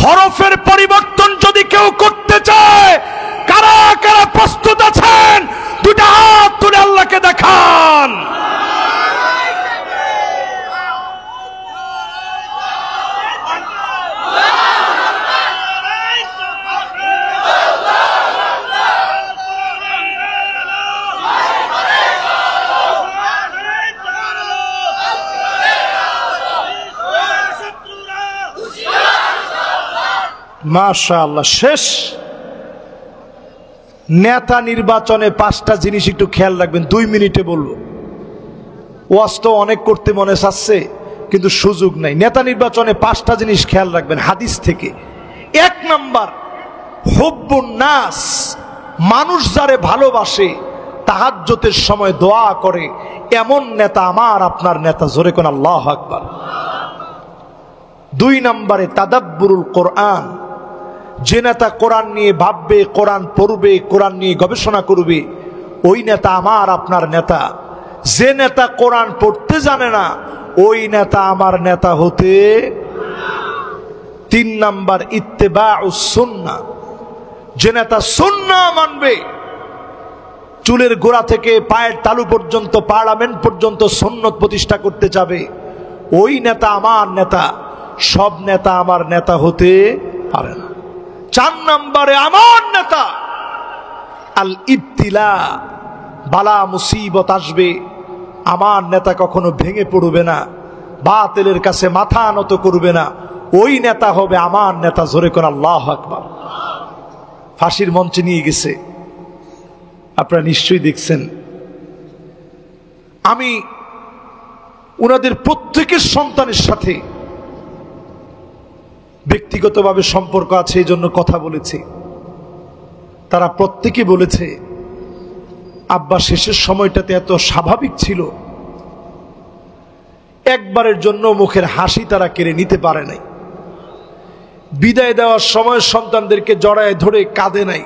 S1: হরফের পরিবর্তন যদি কেউ করতে চায়, কারা কারা প্রস্তুত আছেন? 2টা হাত তুলে আল্লাহকে দেখান। মাশাআল্লাহ। শেষ নেতা নির্বাচনে 5টা জিনিস একটু খেয়াল রাখবেন, 2 মিনিটে বলবো। ওয়াজ তো অনেক করতে মনে চাচ্ছে কিন্তু সুযোগ নাই। নেতা নির্বাচনে 5টা জিনিস খেয়াল রাখবেন হাদিস থেকে। 1 নাম্বার, হুব্বুন নাস, মানুষ যারে ভালোবাসে, তাহাজ্জুদের সময় দোয়া করে, এমন নেতা আমার আপনার নেতা। জোরে কোন আল্লাহু আকবার। 2 নম্বরে তাদাব্বুরুল কোরআন, যে নেতা কোরআন নিয়ে ভাববে, কোরআন পড়বে, কোরআন নিয়ে গবেষণা করবে, ওই নেতা আমার আপনার নেতা। যে নেতা কোরআন পড়তে জানে না, ওই নেতা আমার নেতা হতে। 3 নাম্বার ইত্তেবাউস সুন্নাহ, যে নেতা সুন্নাহ মানবে, চুলের গোড়া থেকে পায়ের তালু পর্যন্ত, পার্লামেন্ট পর্যন্ত সুন্নত প্রতিষ্ঠা করতে যাবে, ওই নেতা আমার নেতা। সব নেতা আমার নেতা হতে পারে না। 4 নম্বরে আমার নেতা আল ইবতিলা, বালা মুসিবত আসবে, আমার নেতা কখনো ভেঙে পড়বে না, বাতিলের কাছে মাথা নত করবে না, ওই নেতা হবে আমার নেতা। জোরে কোন আল্লাহু আকবার। ফাঁসির মঞ্চে নিয়ে গেছে, আপনারা নিশ্চয়ই দেখছেন। আমি ওনাদের প্রত্যেকের সন্তানের সাথে ব্যক্তিগতভাবে সম্পর্ক আছে, এই জন্য কথা বলেছি। তারা প্রত্যেকে বলেছে আব্বা শেষের সময়টাতে এত স্বাভাবিক ছিল, একবারের জন্য মুখের হাসি তারা কেড়ে নিতে পারে নাই। বিদায় দেওয়ার সময় সন্তানদেরকে জড়ায় ধরে কাঁদে নাই,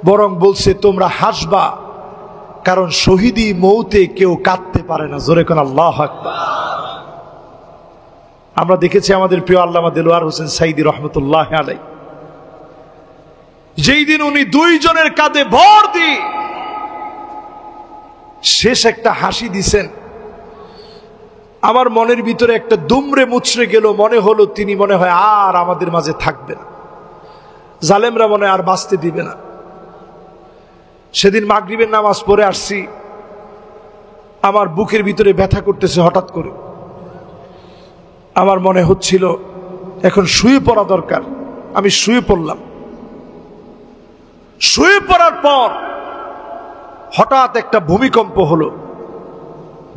S1: বরং বলছে তোমরা হাসবা, কারণ শহীদি মৌতে কেউ কাঁদতে পারে না। জোরে কোন আল্লাহু আকবার। আমরা দেখেছি আমাদের প্রিয় আল্লামা দেলোয়ার হোসেন সাইদি রহমতুল্লাহ আলাই, যেই দিন উনি 2 জনের কাঁধে ভর দিয়ে শেষ একটা হাসি দিছেন, আমার মনের ভিতরে একটা দুমড়ে মুচড়ে গেল। মনে হলো তিনি মনে হয় আর আমাদের মাঝে থাকবেন, জালেমরা মনে আর বাঁচতে দিবে না। সেদিন মাগরিবের নামাজ পড়ে আসছি, আমার বুকের ভিতরে ব্যথা করতেছে হঠাৎ করে। আমার মনে হচ্ছিল এখন শুয়ে পড়া দরকার। আমি শুয়ে পড়লাম। শুয়ে পড়ার পর হঠাৎ একটা ভূমিকম্প হলো।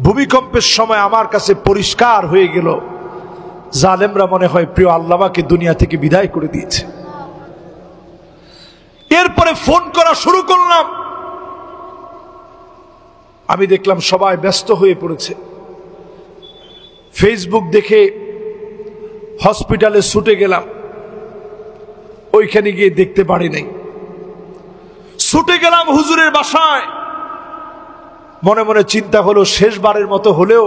S1: ভূমিকম্পের সময় আমার কাছে পরিষ্কার হয়ে গেল জালেমরা মনে হয় প্রিয় আল্লামাকে দুনিয়া থেকে বিদায় করে দিয়েছে। এরপরে ফোন করা শুরু করলাম, আমি দেখলাম সবাই ব্যস্ত হয়ে পড়েছে। ফেসবুক দেখে হসপিটালে ছুটে গেলাম, ওইখানে গিয়ে দেখতে পারি নাই। ছুটে গেলাম হুজুরের বাসায়, মনে মনে চিন্তা হলো শেষবারের মতো হলেও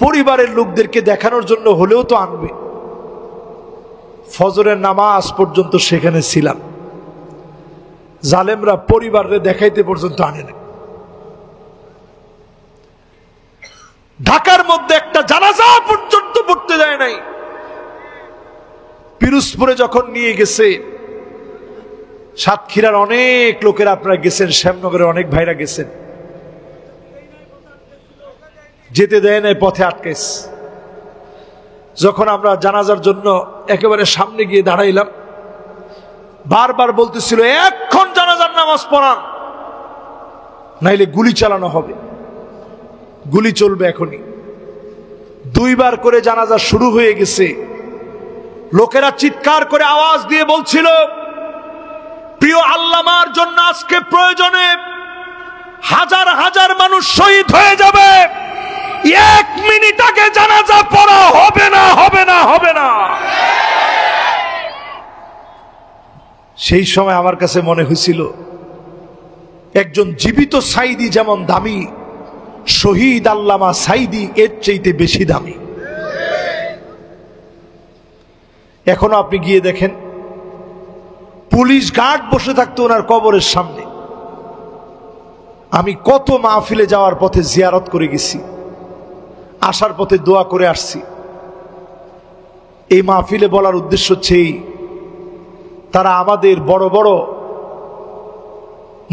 S1: পরিবারের লোকদেরকে দেখানোর জন্য হলেও তো আনবে। ফজরের নামাজ পর্যন্ত সেখানে ছিলাম, জালেমরা পরিবারে দেখাইতে পর্যন্ত আনে না। ঢাকার মধ্যে একটা জানাজা পর্যন্ত পড়তে দেয় নাই। পিরোজপুরে যখন নিয়ে গেছে, সাতক্ষীরার অনেক লোকের আপনারা গেছেন, শ্যামনগরের অনেক ভাইরা গেছেন, যেতে দেয় নাই, পথে আটকেস। যখন আমরা জানাজার জন্য একেবারে সামনে গিয়ে দাঁড়াইলাম, বারবার বলতেছিল এখন জানাজার নামাজ পড়ান, নাইলে গুলি চালানো হবে, গুলি চলবে এখনই। দুইবার করে জানাজা শুরু হয়ে গেছে। লোকেরা চিৎকার করে আওয়াজ দিয়ে বলছিল, প্রিয় আল্লামার জন্য আজকে প্রয়োজনে হাজার হাজার মানুষ শহীদ হয়ে যাবে, 1 মিনিট আগে জানাজা পড়া হবে না, হবে না, হবে না। সেই সময় আমার কাছে মনে হয়েছিল একজন জীবিত সাইদি যেমন দামি, শহীদ আল্লামা সাইদি এর চাইতে বেশি দামি। এখনো আপনি গিয়ে দেখেন, পুলিশ গার্ড বসে থাকতো ওনার কবরের সামনে। আমি কত মাহফিলে যাওয়ার পথে জিয়ারত করে গেছি, আসার পথে দোয়া করে আসছি। এই মাহফিলে বলার উদ্দেশ্য হচ্ছে তারা আমাদের বড় বড়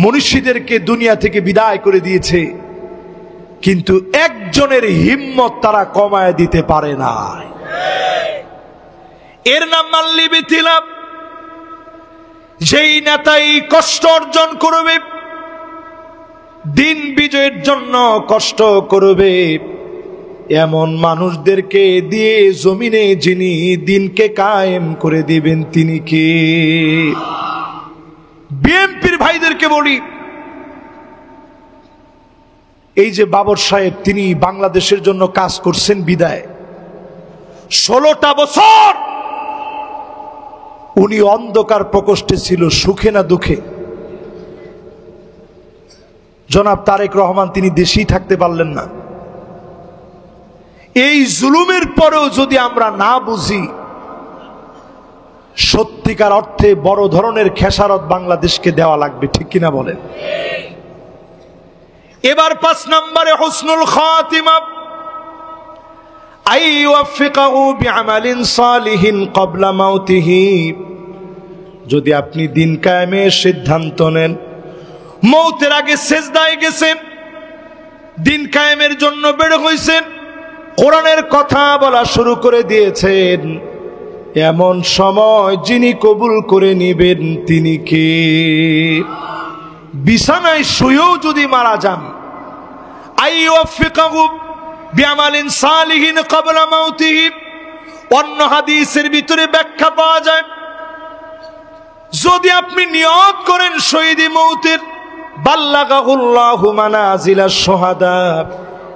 S1: মনীষীদেরকে দুনিয়া থেকে বিদায় করে দিয়েছে, কিন্তু একজনের হিম্মত তারা কমায় দিতে পারে না। এর নাম মাল্লি বিথিলাম। যেই নেতাই কষ্ট অর্জন করবে, দিন বিজয়ের জন্য কষ্ট করবে, এমন মানুষদেরকে দিয়ে জমিনে যিনি দিনকে কায়েম করে দিবেন তিনি কে? বিএনপির ভাইদেরকে বলি, এই যে বাবর সাহেব, তিনি বাংলাদেশের জন্য কাজ করছেন বিদায় 16টা বছর উনি অন্ধকার প্রকোষ্ঠে ছিল, সুখে না দুঃখে। জনাব তারেক রহমান তিনি দেশেই থাকতে পারলেন না। এই জুলুমের পরেও যদি আমরা না বুঝি, সত্যিকার অর্থে বড় ধরনের খেসারত বাংলাদেশকে দেওয়া লাগবে, ঠিক কিনা বলেন? এবার 5 নম্বরে হুসনুল খাতিমা, আইওয়াফিকাহু বিআমালিন সালিহিন ক্বাবলা মাউতিহি। যদি আপনি দিন কায়েমের সিদ্ধান্ত নেন, মৌতের আগে সেজদায় গেছেন, দিন কায়েমের জন্য বের হইছেন, কোরআনের কথা বলা শুরু করে দিয়েছেন, এমন সময় যিনি কবুল করে নিবেন তিনি কে? বিছানায় শুয়েও যদি মারা যান, আইওয়াফিকাহু বিআমালিন সালিহিন ক্বাবলা মাউতিহি। অন্য হাদিসের ভিতরে ব্যাখ্যা পাওয়া যায়, যদি আপনি নিয়ত করেন শহীদি মৌতের, বাল্লাগাহুল্লাহু মানাজিলাশ শুহাদা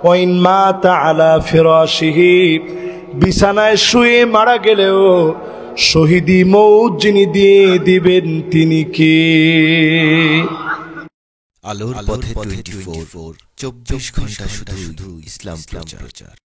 S1: ওয়া ইন মাতা আলা ফিরাশিহি। বিছানায় শুয়ে মারা গেলেও শহীদি মৌত যিনি দিয়ে দিবেন তিনি কে?
S2: আলোর পথে 24 24 ঘন্টা শুধু ইসলাম প্রচার।